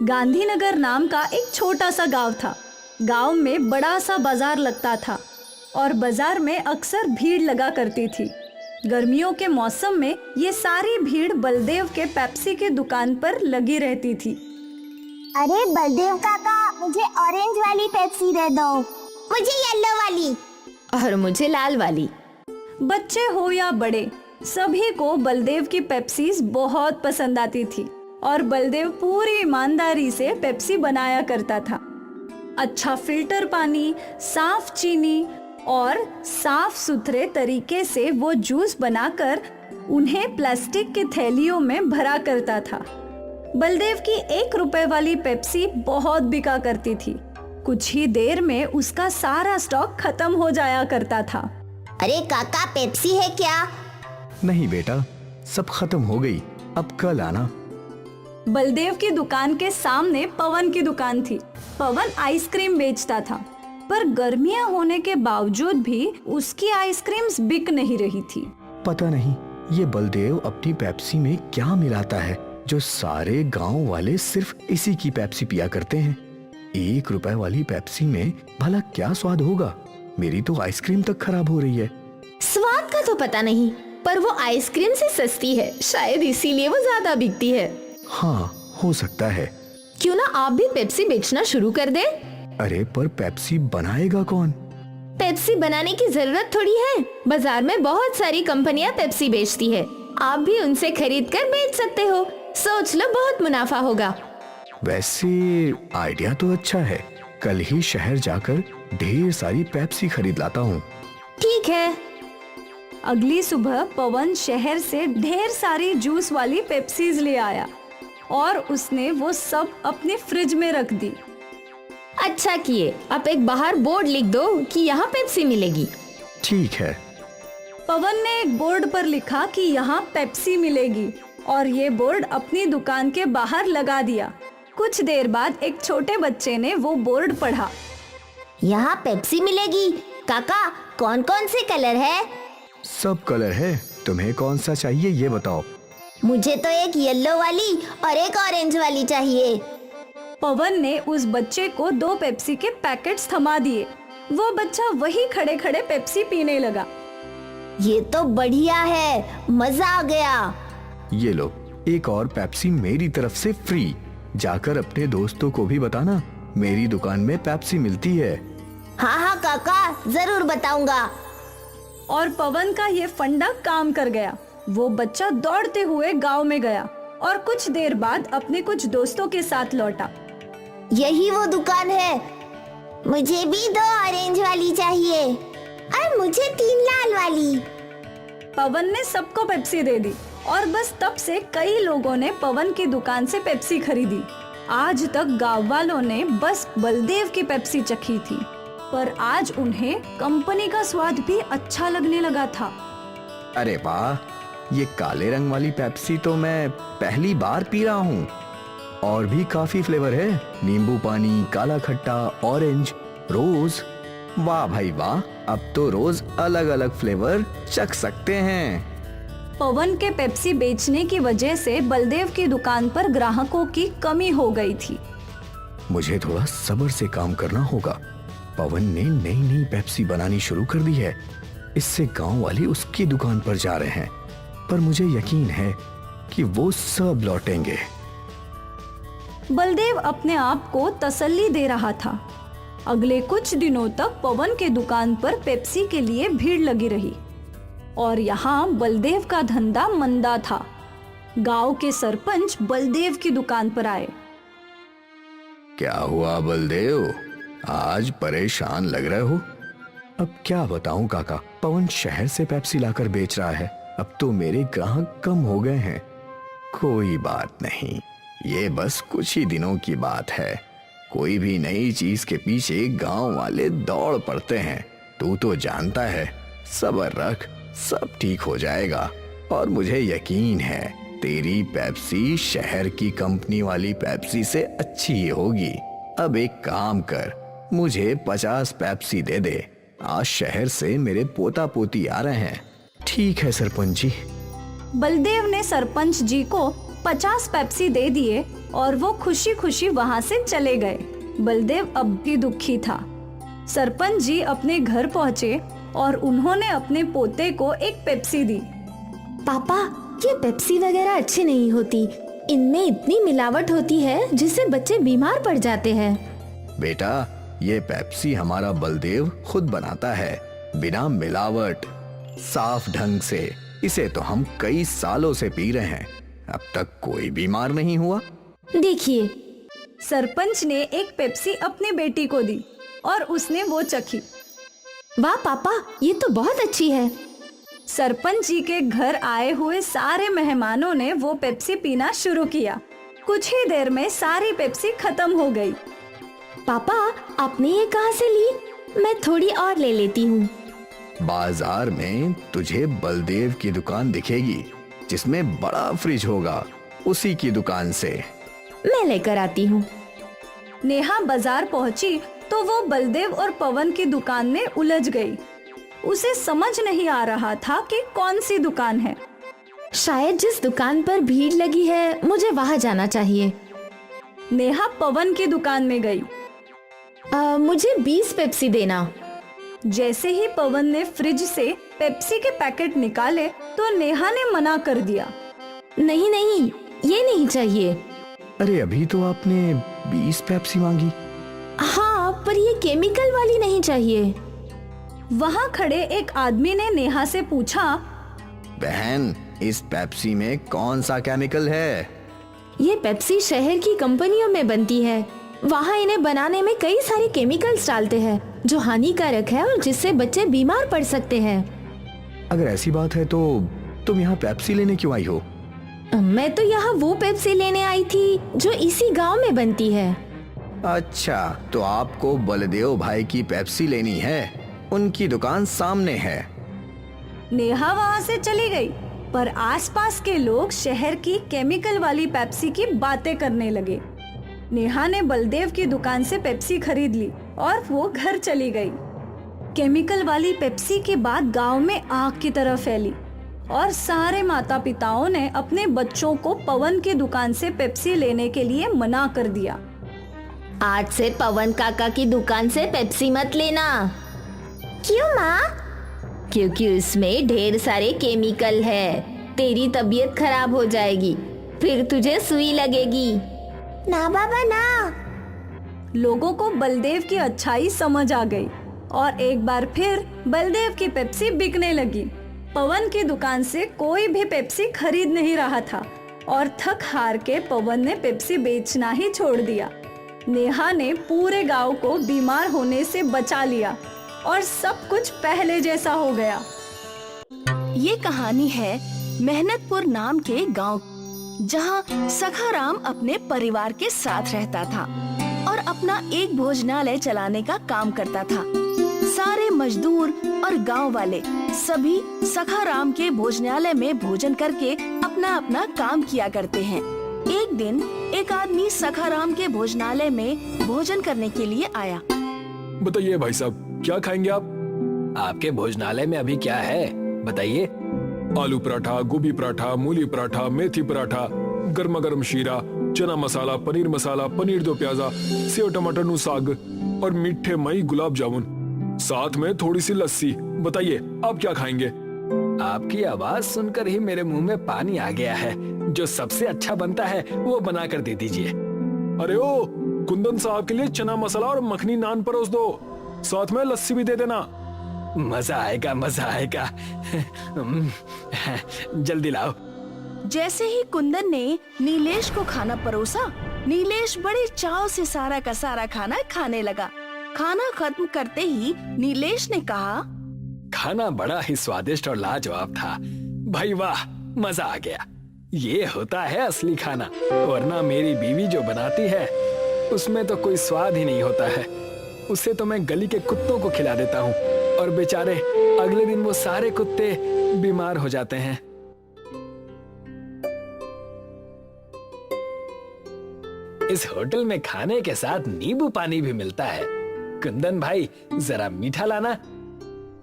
गांधीनगर नाम का एक छोटा सा गांव था। गांव में बड़ा सा बाजार लगता था और बाजार में अक्सर भीड़ लगा करती थी। गर्मियों के मौसम में ये सारी भीड़ बलदेव के पेप्सी के दुकान पर लगी रहती थी। अरे बलदेव काका, मुझे ऑरेंज वाली पेप्सी दे दो। मुझे येलो वाली। और मुझे लाल वाली। बच्चे हो या बड़े, सभी को बलदेव की पेप्सीज बहुत पसंद आती थी और बलदेव पूरी ईमानदारी से पेप्सी बनाया करता था। अच्छा फिल्टर पानी, साफ चीनी और साफ सुथरे तरीके से वो जूस बनाकर उन्हें प्लास्टिक की थैलियों में भरा करता था। बलदेव की 1 रुपए वाली पेप्सी बहुत बिका करती थी। कुछ ही देर में उसका सारा स्टॉक खत्म हो जाया करता था। अरे काका, पेप्सी है क्या? नहीं बेटा, सब खत्म हो गई, अब कल आना। बलदेव की दुकान के सामने पवन की दुकान थी। पवन आइसक्रीम बेचता था, पर गर्मियां होने के बावजूद भी उसकी आइसक्रीम्स बिक नहीं रही थी। पता नहीं ये बलदेव अपनी पेप्सी में क्या मिलाता है जो सारे गांव वाले सिर्फ इसी की पेप्सी पिया करते हैं। 1 रुपए वाली पेप्सी में भला क्या स्वाद होगा? मेरी तो आइसक्रीम तक खराब हो रही है। स्वाद का तो पता नहीं, पर वो आइसक्रीम से सस्ती है, शायद इसीलिए वो ज्यादा बिकती है। हाँ, हो सकता है। क्यों ना आप भी पेप्सी बेचना शुरू कर दें? अरे पर पेप्सी बनाएगा कौन? पेप्सी बनाने की जरूरत थोड़ी है, बाजार में बहुत सारी कंपनियां पेप्सी बेचती है। आप भी उनसे खरीद कर बेच सकते हो। सोच लो, बहुत मुनाफा होगा। वैसे आइडिया तो अच्छा है, कल ही शहर जाकर ढेर सारी पेप्सी खरीद लाता हूँ। ठीक है। अगली सुबह पवन शहर से ढेर सारी जूस वाली पेप्सीज ले आया और उसने वो सब अपने फ्रिज में रख दी। अच्छा किए, अब एक बाहर बोर्ड लिख दो कि यहाँ पेप्सी मिलेगी। ठीक है। पवन ने एक बोर्ड पर लिखा कि यहाँ पेप्सी मिलेगी और ये बोर्ड अपनी दुकान के बाहर लगा दिया। कुछ देर बाद एक छोटे बच्चे ने वो बोर्ड पढ़ा। यहाँ पेप्सी मिलेगी। काका, कौन कौन से कलर है? सब कलर है, तुम्हें कौन सा चाहिए ये बताओ। मुझे तो एक येलो वाली और एक ऑरेंज वाली चाहिए। पवन ने उस बच्चे को 2 पेप्सी के पैकेट्स थमा दिए। वो बच्चा वही खड़े खड़े पेप्सी पीने लगा। ये तो बढ़िया है, मजा आ गया। ये लो, एक और पेप्सी मेरी तरफ से फ्री। जाकर अपने दोस्तों को भी बताना, मेरी दुकान में पेप्सी मिलती है। हाँ हाँ काका, जरूर बताऊंगा। और पवन का ये फंडा काम कर गया। वो बच्चा दौड़ते हुए गांव में गया और कुछ देर बाद अपने कुछ दोस्तों के साथ लौटा। यही वो दुकान है। मुझे भी 2 ऑरेंज वाली चाहिए और मुझे 3 लाल वाली। पवन ने सबको पेप्सी दे दी और बस तब से कई लोगों ने पवन की दुकान से पेप्सी खरीदी। आज तक गांव वालों ने बस बलदेव की पेप्सी चखी थी, पर आज उन्हें कंपनी का स्वाद भी अच्छा लगने लगा था। अरे वाह, ये काले रंग वाली पेप्सी तो मैं पहली बार पी रहा हूँ। और भी काफी फ्लेवर है, नींबू पानी, काला खट्टा, ऑरेंज, रोज। वाह भाई वाह, अब तो रोज अलग अलग फ्लेवर चख सकते हैं। पवन के पेप्सी बेचने की वजह से बलदेव की दुकान पर ग्राहकों की कमी हो गई थी। मुझे थोड़ा सब्र से काम करना होगा। पवन ने नई नई पेप्सी बनानी शुरू कर दी है, इससे गांव वाले उसकी दुकान पर जा रहे हैं, पर मुझे यकीन है कि वो सब लौटेंगे। बलदेव अपने आप को तसल्ली दे रहा था। अगले कुछ दिनों तक पवन के दुकान पर पेप्सी के लिए भीड़ लगी रही और यहाँ बलदेव का धंधा मंदा था। गांव के सरपंच बलदेव की दुकान पर आए। क्या हुआ बलदेव, आज परेशान लग रहे हो? अब क्या बताऊं काका, पवन शहर से पेप्सी लाकर बेच रहा है। अब तो मेरे ग्राहक कम हो गए हैं। कोई बात नहीं, ये बस कुछ ही दिनों की बात है। कोई भी नई चीज के पीछे गांव वाले दौड़ पड़ते हैं। तू तो जानता है, सब्र रख, सब ठीक हो जाएगा। और मुझे यकीन है तेरी पेप्सी शहर की कंपनी वाली पेप्सी से अच्छी ही होगी। अब एक काम कर, मुझे 50 पेप्सी दे दे। आज शहर से मेरे पोता पोती आ रहे हैं। ठीक है सरपंच जी। बलदेव ने सरपंच जी को 50 पेप्सी दे दिए और वो खुशी खुशी वहाँ से चले गए। बलदेव अब भी दुखी था। सरपंच जी अपने घर पहुँचे और उन्होंने अपने पोते को एक पेप्सी दी। पापा, ये पेप्सी वगैरह अच्छी नहीं होती। इनमें इतनी मिलावट होती है जिससे बच्चे बीमार पड़ जाते हैं। बेटा, ये पेप्सी हमारा बलदेव खुद बनाता है, बिना मिलावट, साफ ढंग से। इसे तो हम कई सालों से पी रहे हैं, अब तक कोई बीमार नहीं हुआ। देखिए, सरपंच ने एक पेप्सी अपनी बेटी को दी और उसने वो चखी। वाह पापा, ये तो बहुत अच्छी है। सरपंच जी के घर आए हुए सारे मेहमानों ने वो पेप्सी पीना शुरू किया। कुछ ही देर में सारी पेप्सी खत्म हो गई। पापा, आपने ये कहाँ से ली? मैं थोड़ी और ले लेती हूँ। बाजार में तुझे बलदेव की दुकान दिखेगी जिसमें बड़ा फ्रिज होगा, उसी की दुकान से। मैं लेकर आती हूँ। नेहा बाजार पहुंची तो वो बलदेव और पवन की दुकान में उलझ गई। उसे समझ नहीं आ रहा था कि कौन सी दुकान है। शायद जिस दुकान पर भीड़ लगी है मुझे वहाँ जाना चाहिए। नेहा पवन की दुकान में गई। मुझे 20 पेप्सी देना। जैसे ही पवन ने फ्रिज से पेप्सी के पैकेट निकाले तो नेहा ने मना कर दिया। नहीं नहीं, ये नहीं चाहिए। अरे अभी तो आपने 20 पेप्सी मांगी। हाँ, पर ये केमिकल वाली नहीं चाहिए। वहाँ खड़े एक आदमी ने नेहा से पूछा, बहन, इस पेप्सी में कौन सा केमिकल है? ये पेप्सी शहर की कंपनियों में बनती है। वहाँ इन्हें बनाने में कई सारे केमिकल्स डालते हैं जो हानिकारक है और जिससे बच्चे बीमार पड़ सकते हैं। अगर ऐसी बात है तो तुम यहाँ पेप्सी लेने क्यों आई हो? मैं तो यहाँ वो पेप्सी लेने आई थी जो इसी गांव में बनती है। अच्छा, तो आपको बलदेव भाई की पेप्सी लेनी है, उनकी दुकान सामने है। नेहा वहाँ से चली गई, पर आसपास के लोग शहर की केमिकल वाली पेप्सी की बातें करने लगे। नेहा ने बलदेव की दुकान से पेप्सी खरीद ली और वो घर चली गई। केमिकल वाली पेप्सी के बाद गांव में आग की तरह फैली और सारे माता पिताओं ने अपने बच्चों को पवन की दुकान से पेप्सी लेने के लिए मना कर दिया। आज से पवन काका की दुकान से पेप्सी मत लेना। क्यों माँ? क्योंकि उसमें ढेर सारे केमिकल है। तेरी तबीयत खराब हो जाएगी, फिर तुझे सुई लगेगी। ना बाबा ना। लोगों को बलदेव की अच्छाई समझ आ गई और एक बार फिर बलदेव की पेप्सी बिकने लगी। पवन की दुकान से कोई भी पेप्सी खरीद नहीं रहा था और थक हार के पवन ने पेप्सी बेचना ही छोड़ दिया। नेहा ने पूरे गांव को बीमार होने से बचा लिया और सब कुछ पहले जैसा हो गया। ये कहानी है मेहनतपुर नाम के गांव, जहां सखाराम अपने परिवार के साथ रहता था और अपना एक भोजनालय चलाने का काम करता था। सारे मजदूर और गांव वाले सभी सखाराम के भोजनालय में भोजन करके अपना अपना काम किया करते हैं। एक दिन एक आदमी सखाराम के भोजनालय में भोजन करने के लिए आया। बताइए भाई साहब, क्या खाएंगे आप? आपके भोजनालय में अभी क्या है बताइए? आलू पराठा, गोभी पराठा, मूली पराठा, मेथी पराठा, गर्मा गर्म शीरा, चना मसाला, पनीर दो प्याजा, सेव टमाटर नु साग और मीठे मई गुलाब जामुन, साथ में थोड़ी सी लस्सी। बताइए आप क्या खाएंगे? आपकी आवाज सुनकर ही मेरे मुंह में पानी आ गया है। जो सबसे अच्छा बनता है वो बना कर दे दीजिए। अरे ओ, कुंदन साहब के लिए चना मसाला और मखनी नान परोस दो, साथ में लस्सी भी दे देना। मजा आएगा, मजा आएगा। जल्दी लाओ। जैसे ही कुंदन ने नीलेश को खाना परोसा, नीलेश बड़े चाव से सारा का सारा खाना खाने लगा। खाना खत्म करते ही नीलेश ने कहा, खाना बड़ा ही स्वादिष्ट और लाजवाब था भाई, वाह, मजा आ गया। ये होता है असली खाना, वरना मेरी बीवी जो बनाती है उसमें तो कोई स्वाद ही नहीं होता है। उसे तो मैं गली के कुत्तों को खिला देता हूँ और बेचारे अगले दिन वो सारे कुत्ते बीमार हो जाते हैं। इस होटल में खाने के साथ नींबू पानी भी मिलता है। कुंदन भाई, जरा मीठा लाना।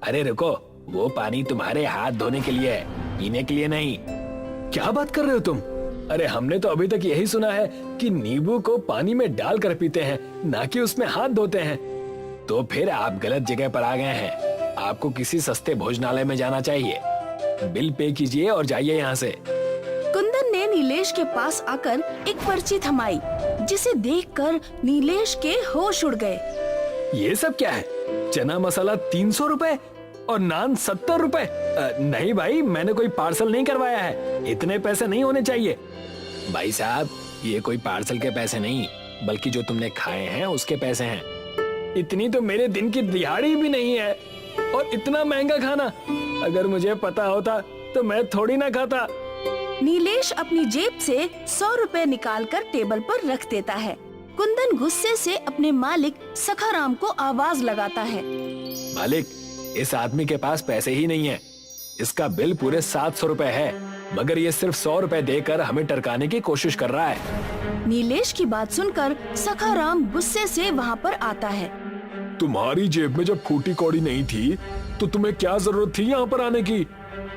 अरे रुको, वो पानी तुम्हारे हाथ धोने के लिए है, पीने के लिए नहीं। क्या बात कर रहे हो तुम? अरे हमने तो अभी तक यही सुना है कि नींबू को पानी में डालकर पीते हैं, ना कि उसमें हाथ धोते हैं। तो फिर आप गलत जगह पर आ गए हैं। आपको किसी सस्ते भोजनालय में जाना चाहिए। बिल पे कीजिए और जाइए यहाँ से। कुंदन ने नीलेश के पास आकर एक पर्ची थमाई, जिसे देखकर नीलेश के होश उड़ गए। ये सब क्या है? चना मसाला 300 रुपए और नान 70 रुपए। नहीं भाई, मैंने कोई पार्सल नहीं करवाया है, इतने पैसे नहीं होने चाहिए। भाई साहब, ये कोई पार्सल के पैसे नहीं, बल्कि जो तुमने खाए हैं उसके पैसे हैं। इतनी तो मेरे दिन की दिहाड़ी भी नहीं है, और इतना महंगा खाना। अगर मुझे पता होता तो मैं थोड़ी ना खाता। नीलेश अपनी जेब से 100 रुपए निकालकर टेबल पर रख देता है। कुंदन गुस्से से अपने मालिक सखाराम को आवाज लगाता है। मालिक, इस आदमी के पास पैसे ही नहीं है। इसका बिल पूरे 700 रुपए है, मगर ये सिर्फ 100 रुपए देकर हमें टरकाने की कोशिश कर रहा है। नीलेश की बात सुनकर सखाराम गुस्से से वहाँ पर आता है। तुम्हारी जेब में जब फूटी कौड़ी नहीं थी तो तुम्हें क्या जरूरत थी यहाँ पर आने की?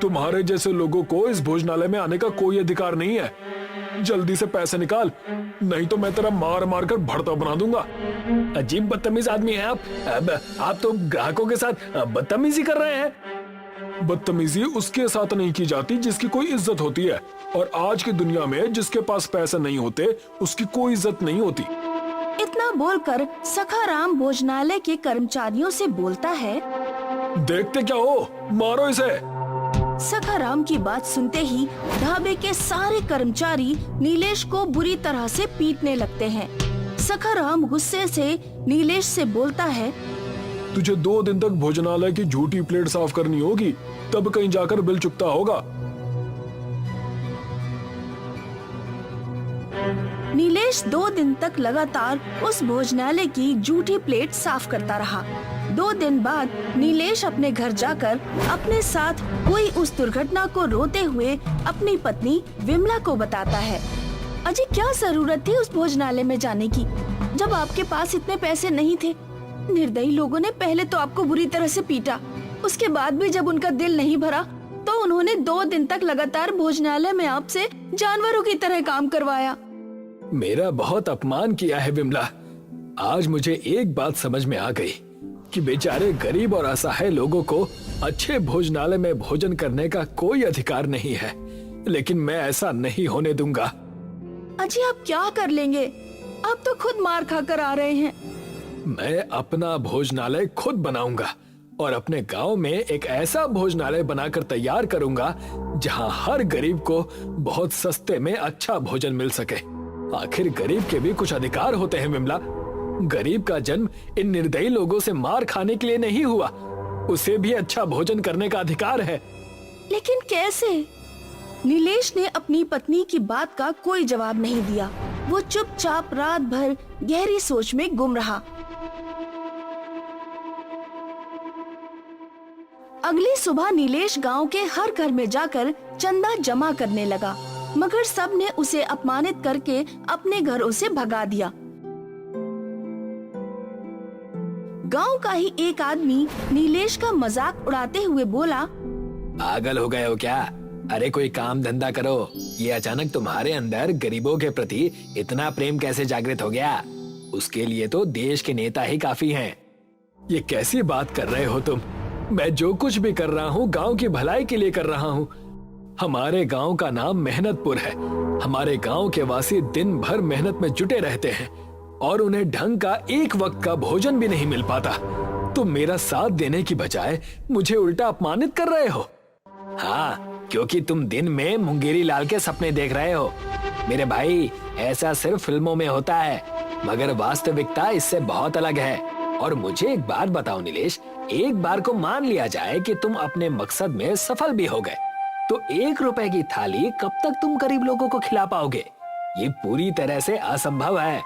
तुम्हारे जैसे लोगों को इस भोजनालय में आने का कोई अधिकार नहीं है। जल्दी से पैसे निकाल, नहीं तो मैं तेरा मार मार कर भड़ता बना दूंगा। अजीब बदतमीज आदमी हैं आप। आप तो ग्राहकों के साथ बदतमीजी कर रहे हैं। बदतमीजी उसके साथ नहीं की जाती जिसकी कोई इज्जत होती है, और आज की दुनिया में जिसके पास पैसे नहीं होते उसकी कोई इज्जत नहीं होती। इतना बोलकर सखाराम भोजनालय के कर्मचारियों से बोलता है। देखते क्या हो, मारो इसे। सखाराम की बात सुनते ही ढाबे के सारे कर्मचारी नीलेश को बुरी तरह से पीटने लगते हैं। सखाराम गुस्से से नीलेश से बोलता है, तुझे 2 दिन तक भोजनालय की झूठी प्लेट साफ करनी होगी, तब कहीं जाकर बिल चुकता होगा। नीलेश 2 दिन तक लगातार उस भोजनालय की झूठी प्लेट साफ करता रहा। 2 दिन बाद नीलेश अपने घर जाकर अपने साथ हुई उस दुर्घटना को रोते हुए अपनी पत्नी विमला को बताता है। अजी, क्या जरूरत थी उस भोजनालय में जाने की, जब आपके पास इतने पैसे नहीं थे। निर्दयी लोगों ने पहले तो आपको बुरी तरह से पीटा, उसके बाद भी जब उनका दिल नहीं भरा तो उन्होंने 2 दिन तक लगातार भोजनालय में आपसे जानवरों की तरह काम करवाया। मेरा बहुत अपमान किया है विमला। आज मुझे एक बात समझ में आ गई कि बेचारे गरीब और असहाय लोगों को अच्छे भोजनालय में भोजन करने का कोई अधिकार नहीं है, लेकिन मैं ऐसा नहीं होने दूंगा। अजी, आप क्या कर लेंगे? आप तो खुद मार खाकर आ रहे हैं। मैं अपना भोजनालय खुद बनाऊंगा और अपने गांव में एक ऐसा भोजनालय बनाकर तैयार करूंगा जहां हर गरीब को बहुत सस्ते में अच्छा भोजन मिल सके। आखिर गरीब के भी कुछ अधिकार होते हैं विमला। गरीब का जन्म इन निर्दयी लोगों से मार खाने के लिए नहीं हुआ, उसे भी अच्छा भोजन करने का अधिकार है। लेकिन कैसे? नीलेश ने अपनी पत्नी की बात का कोई जवाब नहीं दिया। वो चुपचाप रात भर गहरी सोच में गुम रहा। अगली सुबह नीलेश गांव के हर घर में जाकर चंदा जमा करने लगा, मगर सब ने उसे अपमानित करके अपने घरों से भगा दिया। गांव का ही एक आदमी नीलेश का मजाक उड़ाते हुए बोला, पागल हो गए हो क्या? अरे कोई काम धंधा करो। ये अचानक तुम्हारे अंदर गरीबों के प्रति इतना प्रेम कैसे जागृत हो गया? उसके लिए तो देश के नेता ही काफी हैं। ये कैसी बात कर रहे हो तुम? मैं जो कुछ भी कर रहा हूँ गांव की भलाई के लिए कर रहा हूँ। हमारे गांव का नाम मेहनतपुर है। हमारे गांव के वासी दिन भर मेहनत में जुटे रहते हैं और उन्हें ढंग का एक वक्त का भोजन भी नहीं मिल पाता। तुम मेरा साथ देने की बजाय मुझे उल्टा अपमानित कर रहे हो। हाँ, क्योंकि तुम दिन में मुंगेरी लाल के सपने देख रहे हो। मेरे भाई, ऐसा सिर्फ फिल्मों में होता है, मगर वास्तविकता इससे बहुत अलग है। और मुझे एक बात बताओ नीलेश, एक बार को मान लिया जाए कि तुम अपने मकसद में सफल भी हो गए, तो 1 रुपए की थाली कब तक तुम गरीब लोगों को खिला पाओगे? ये पूरी तरह से असंभव है।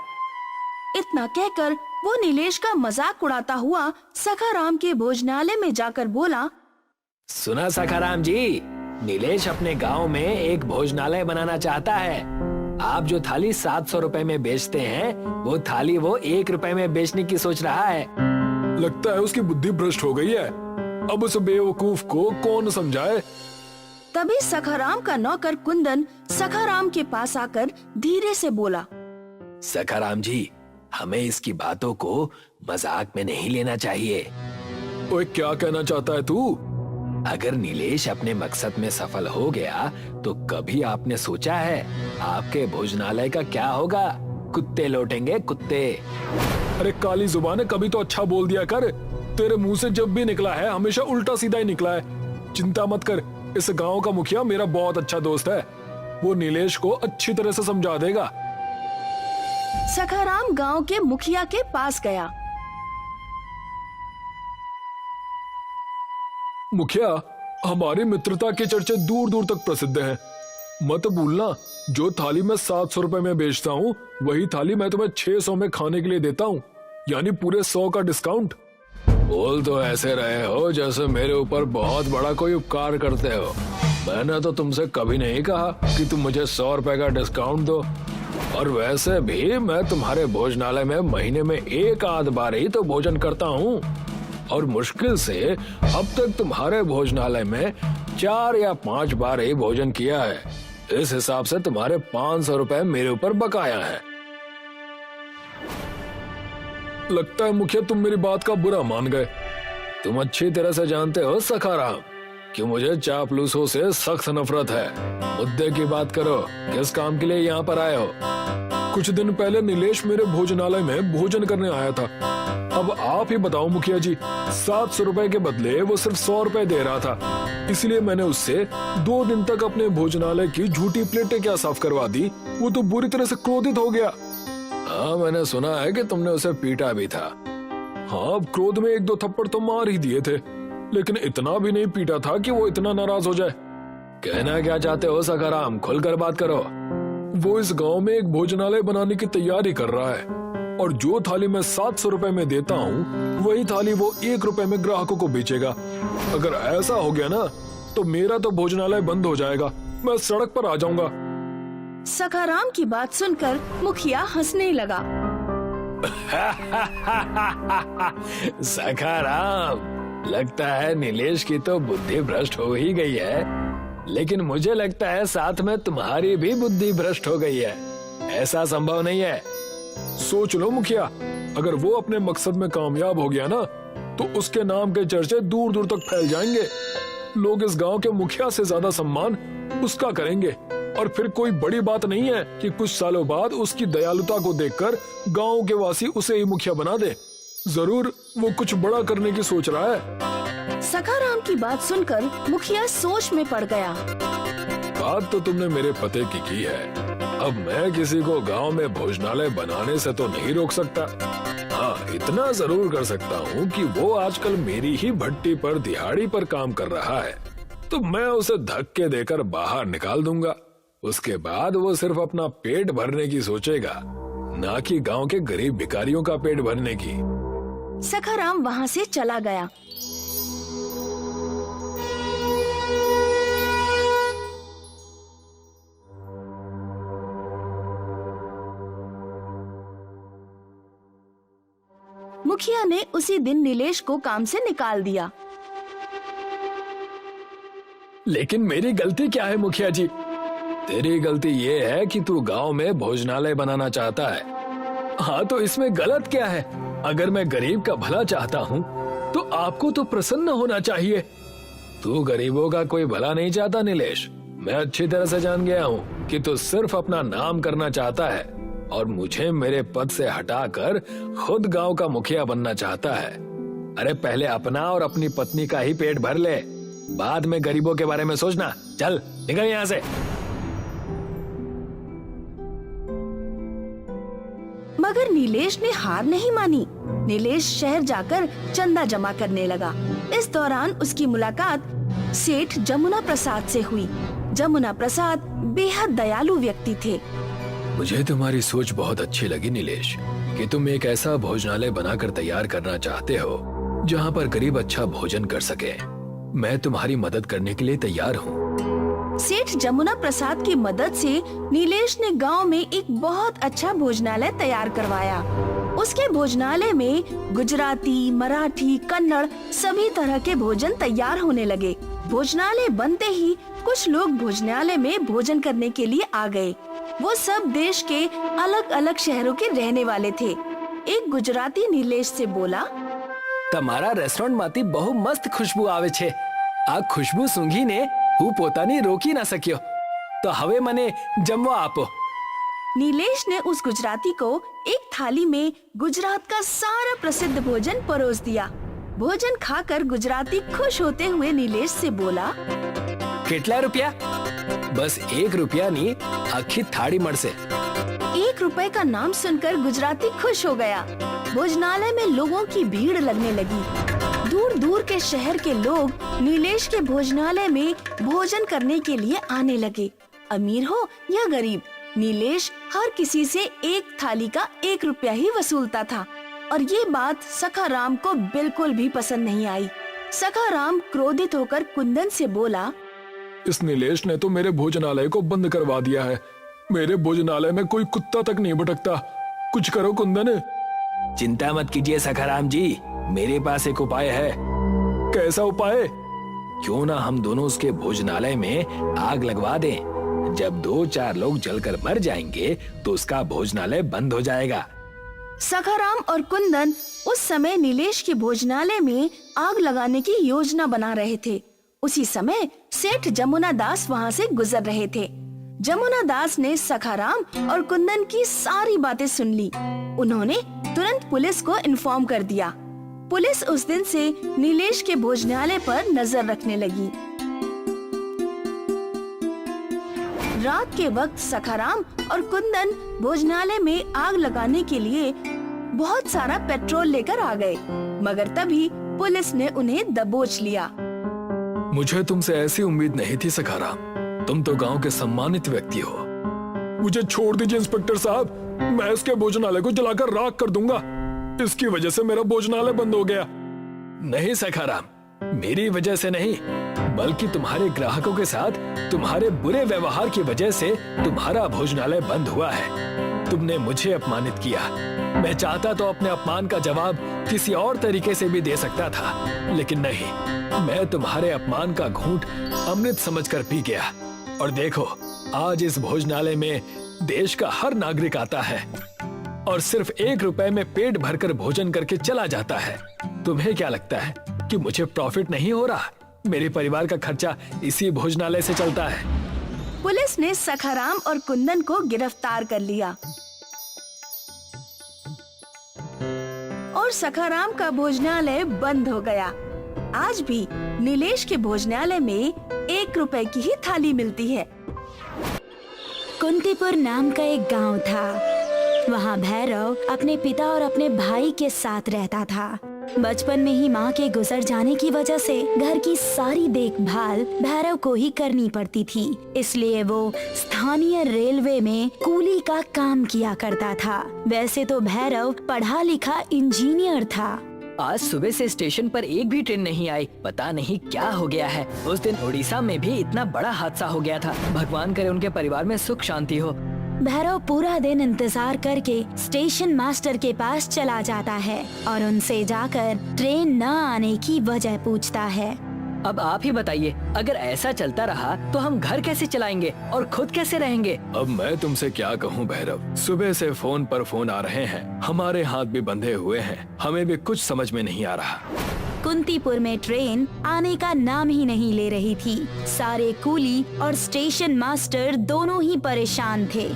इतना कहकर वो नीलेश का मजाक उड़ाता हुआ सखाराम के भोजनालय में जाकर बोला, सुना सखाराम जी, नीलेश अपने गांव में एक भोजनालय बनाना चाहता है। आप जो थाली 700 रुपए में बेचते हैं, वो थाली वो 1 रुपए में बेचने की सोच रहा है। लगता है उसकी बुद्धि भ्रष्ट हो गई है। अब उस बेवकूफ को कौन समझाए? तभी सखाराम का नौकर कुंदन सखाराम के पास आकर धीरे से बोला। सखाराम जी, हमें इसकी बातों को मजाक में नहीं लेना चाहिए। ओए, क्या कहना चाहता है तू? अगर नीलेश अपने मकसद में सफल हो गया तो कभी आपने सोचा है आपके भोजनालय का क्या होगा? कुत्ते लौटेंगे, कुत्ते। अरे काली जुबान है, कभी तो अच्छा बोल दिया कर। तेरे मुंह से जब भी निकला है हमेशा उल्टा सीधा ही निकला है। चिंता मत कर, इस गांव का मुखिया मेरा बहुत अच्छा दोस्त है। वो नीलेश को अच्छी तरह से समझा देगा। सखाराम गांव के मुखिया के पास गया। मुखिया, हमारी मित्रता के चर्चे दूर दूर तक प्रसिद्ध हैं। मत भूलना, जो थाली मैं 700 रुपए में बेचता हूँ वही थाली मैं तुम्हें 600 में खाने के लिए देता हूँ, यानी पूरे 100 का डिस्काउंट। बोल तो ऐसे रहे हो जैसे मेरे ऊपर बहुत बड़ा कोई उपकार करते हो। मैंने तो तुमसे कभी नहीं कहा कि तुम मुझे 100 रुपए का डिस्काउंट दो। और वैसे भी मैं तुम्हारे भोजनालय में महीने में एक आध बार ही तो भोजन करता हूँ, और मुश्किल से अब तक तुम्हारे भोजनालय में 4 या 5 बार ही भोजन किया है। इस हिसाब से तुम्हारे 500 रुपए मेरे ऊपर बकाया है। लगता है मुखिया तुम मेरी बात का बुरा मान गए। तुम अच्छी तरह से जानते हो सखाराम कि मुझे चापलूसों से सख्त नफरत है। मुद्दे की बात करो, किस काम के लिए यहाँ पर आए हो? कुछ दिन पहले नीलेश मेरे भोजनालय में भोजन करने आया था। अब आप ही बताओ मुखिया जी, 700 रुपए के बदले वो सिर्फ 100 रुपए दे रहा था। इसलिए मैंने उससे 2 दिन तक अपने भोजनालय की झूठी प्लेटें क्या साफ करवा दी। वो तो बुरी तरह से क्रोधित हो गया। हाँ, मैंने सुना है कि तुमने उसे पीटा भी था। हाँ, अब क्रोध में 1-2 थप्पड़ तो मार ही दिए थे, लेकिन इतना भी नहीं पीटा था कि वो इतना नाराज हो जाए। कहना क्या चाहते हो सखाराम? खुलकर बात करो। वो इस गांव में एक भोजनालय बनाने की तैयारी कर रहा है, और जो थाली मैं 700 रुपए में देता हूँ वही थाली वो 1 रुपए में ग्राहकों को बेचेगा। अगर ऐसा हो गया ना तो मेरा तो भोजनालय बंद हो जाएगा, मैं सड़क पर आ जाऊंगा। सखाराम की बात सुनकर मुखिया हंसने लगा। सखाराम, लगता है नीलेश की तो बुद्धि भ्रष्ट हो ही गई है, लेकिन मुझे लगता है साथ में तुम्हारी भी बुद्धि भ्रष्ट हो गई है। ऐसा संभव नहीं है। सोच लो मुखिया, अगर वो अपने मकसद में कामयाब हो गया ना तो उसके नाम के चर्चे दूर दूर तक फैल जाएंगे। लोग इस गांव के मुखिया से ज्यादा सम्मान उसका करेंगे, और फिर कोई बड़ी बात नहीं है कि कुछ सालों बाद उसकी दयालुता को देखकर गांव के वासी उसे ही मुखिया बना दे। जरूर वो कुछ बड़ा करने की सोच रहा है। सखाराम की बात सुनकर मुखिया सोच में पड़ गया। बात तो तुमने मेरे पते की है। अब मैं किसी को गांव में भोजनालय बनाने से तो नहीं रोक सकता। हाँ, इतना जरूर कर सकता हूँ कि वो आजकल मेरी ही भट्टी पर दिहाड़ी पर काम कर रहा है, तो मैं उसे धक्के देकर बाहर निकाल दूंगा। उसके बाद वो सिर्फ अपना पेट भरने की सोचेगा, ना कि गांव के गरीब भिखारियों का पेट भरने की। सखाराम वहाँ से चला गया। मुखिया ने उसी दिन नीलेश को काम से निकाल दिया। लेकिन मेरी गलती क्या है मुखिया जी? तेरी गलती ये है कि तू गांव में भोजनालय बनाना चाहता है। हाँ, तो इसमें गलत क्या है? अगर मैं गरीब का भला चाहता हूँ तो आपको तो प्रसन्न होना चाहिए। तू गरीबों का कोई भला नहीं चाहता नीलेश। मैं अच्छी तरह से जान गया हूँ कि तू सिर्फ अपना नाम करना चाहता है और मुझे मेरे पद से हटाकर खुद गांव का मुखिया बनना चाहता है। अरे पहले अपना और अपनी पत्नी का ही पेट भर ले, बाद में गरीबों के बारे में सोचना। चल निकल यहाँ से। मगर नीलेश ने हार नहीं मानी। नीलेश शहर जाकर चंदा जमा करने लगा। इस दौरान उसकी मुलाकात सेठ जमुना प्रसाद से हुई। जमुना प्रसाद बेहद दयालु व्यक्ति थे। मुझे तुम्हारी सोच बहुत अच्छी लगी नीलेश, कि तुम एक ऐसा भोजनालय बनाकर तैयार करना चाहते हो जहाँ पर गरीब अच्छा भोजन कर सके। मैं तुम्हारी मदद करने के लिए तैयार हूँ। सेठ जमुना प्रसाद की मदद से नीलेश ने गांव में एक बहुत अच्छा भोजनालय तैयार करवाया। उसके भोजनालय में गुजराती, मराठी, कन्नड़ सभी तरह के भोजन तैयार होने लगे। भोजनालय बनते ही कुछ लोग भोजनालय में भोजन करने के लिए आ गए। वो सब देश के अलग अलग शहरों के रहने वाले थे। एक गुजराती नीलेश से बोला, તમારા રેસ્ટોરન્ટમાંથી બહુ મસ્ત ખુશ્બુ આવે છે. આ ખુશ્બુ સૂંઘીને હું પોતાની રોકી ના શક્યો. તો હવે મને જમવા આપો. नीलेश ने उस गुजराती को एक थाली में गुजरात का सारा प्रसिद्ध भोजन परोस दिया। भोजन खाकर गुजराती खुश होते हुए नीलेश से बोला, કેટલા રૂપિયા? બસ 1 રૂપિયાની આખી થાળી મળશે. 1 रुपए का नाम सुनकर गुजराती खुश हो गया। भोजनालय में लोगों की भीड़ लगने लगी। दूर दूर के शहर के लोग नीलेश के भोजनालय में भोजन करने के लिए आने लगे। अमीर हो या गरीब, नीलेश हर किसी से एक थाली का 1 रुपया ही वसूलता था। और ये बात सखाराम को बिल्कुल भी पसंद नहीं आई। सखाराम क्रोधित होकर कुंदन से बोला, इस नीलेश ने तो मेरे भोजनालय को बंद करवा दिया है। मेरे भोजनालय में कोई कुत्ता तक नहीं भटकता। कुछ करो कुंदन। चिंता मत कीजिए सखाराम जी, मेरे पास एक उपाय है। कैसा उपाय? क्यों ना हम दोनों उसके भोजनालय में आग लगवा दें। जब 2-4 लोग जलकर मर जाएंगे तो उसका भोजनालय बंद हो जाएगा। सखाराम और कुंदन उस समय नीलेश के भोजनालय में आग लगाने की योजना बना रहे थे। उसी समय सेठ जमुना दास वहाँ से गुजर रहे थे। जमुना दास ने सखाराम और कुंदन की सारी बातें सुन ली। उन्होंने तुरंत पुलिस को इन्फॉर्म कर दिया। पुलिस उस दिन से नीलेश के भोजनालय पर नजर रखने लगी। रात के वक्त सखाराम और कुंदन भोजनालय में आग लगाने के लिए बहुत सारा पेट्रोल लेकर आ गए, मगर तभी पुलिस ने उन्हें दबोच लिया। मुझे तुमसे ऐसी उम्मीद नहीं थी सखाराम। तुम तो गांव के सम्मानित व्यक्ति हो। मुझे छोड़ दीजिए इंस्पेक्टर साहब, मैं इसके भोजनालय को जलाकर राख कर दूंगा। इसकी वजह से मेरा भोजनालय बंद हो गया। नहीं सखाराम, मेरी वजह से नहीं, बल्कि तुम्हारे ग्राहकों के साथ तुम्हारे बुरे व्यवहार की वजह से तुम्हारा भोजनालय बंद हुआ है। तुमने मुझे अपमानित किया। मैं चाहता तो अपने अपमान का जवाब किसी और तरीके से भी दे सकता था, लेकिन नहीं, मैं तुम्हारे अपमान का घूंट अमृत समझकर पी गया। और देखो, आज इस भोजनालय में देश का हर नागरिक आता है और सिर्फ 1 रुपए में पेट भरकर भोजन करके चला जाता है। तुम्हें क्या लगता है कि मुझे प्रॉफिट नहीं हो रहा? मेरे परिवार का खर्चा इसी भोजनालय से चलता है। पुलिस ने सखाराम और कुंदन को गिरफ्तार कर लिया और सखाराम का भोजनालय बंद हो गया। आज भी नीलेश के भोजनालय में 1 रुपए की ही थाली मिलती है। कुंतीपुर नाम का एक गांव था। वहाँ भैरव अपने पिता और अपने भाई के साथ रहता था। बचपन में ही माँ के गुजर जाने की वजह से घर की सारी देखभाल भैरव को ही करनी पड़ती थी, इसलिए वो स्थानीय रेलवे में कूली का काम किया करता था। वैसे तो भैरव पढ़ा लिखा इंजीनियर था। आज सुबह से स्टेशन पर एक भी ट्रेन नहीं आई। पता नहीं क्या हो गया है। उस दिन उड़ीसा में भी इतना बड़ा हादसा हो गया था। भगवान करे उनके परिवार में सुख शांति हो। भैरव पूरा दिन इंतजार करके स्टेशन मास्टर के पास चला जाता है और उनसे जाकर ट्रेन न आने की वजह पूछता है। अब आप ही बताइए, अगर ऐसा चलता रहा तो हम घर कैसे चलाएंगे और खुद कैसे रहेंगे? अब मैं तुमसे क्या कहूँ भैरव, सुबह से फोन पर फोन आ रहे हैं, हमारे हाथ भी बंधे हुए हैं, हमें भी कुछ समझ में नहीं आ रहा। कुंतीपुर में ट्रेन आने का नाम ही नहीं ले रही थी। सारे कूली और स्टेशन मास्टर दोनों ही परेशान थे।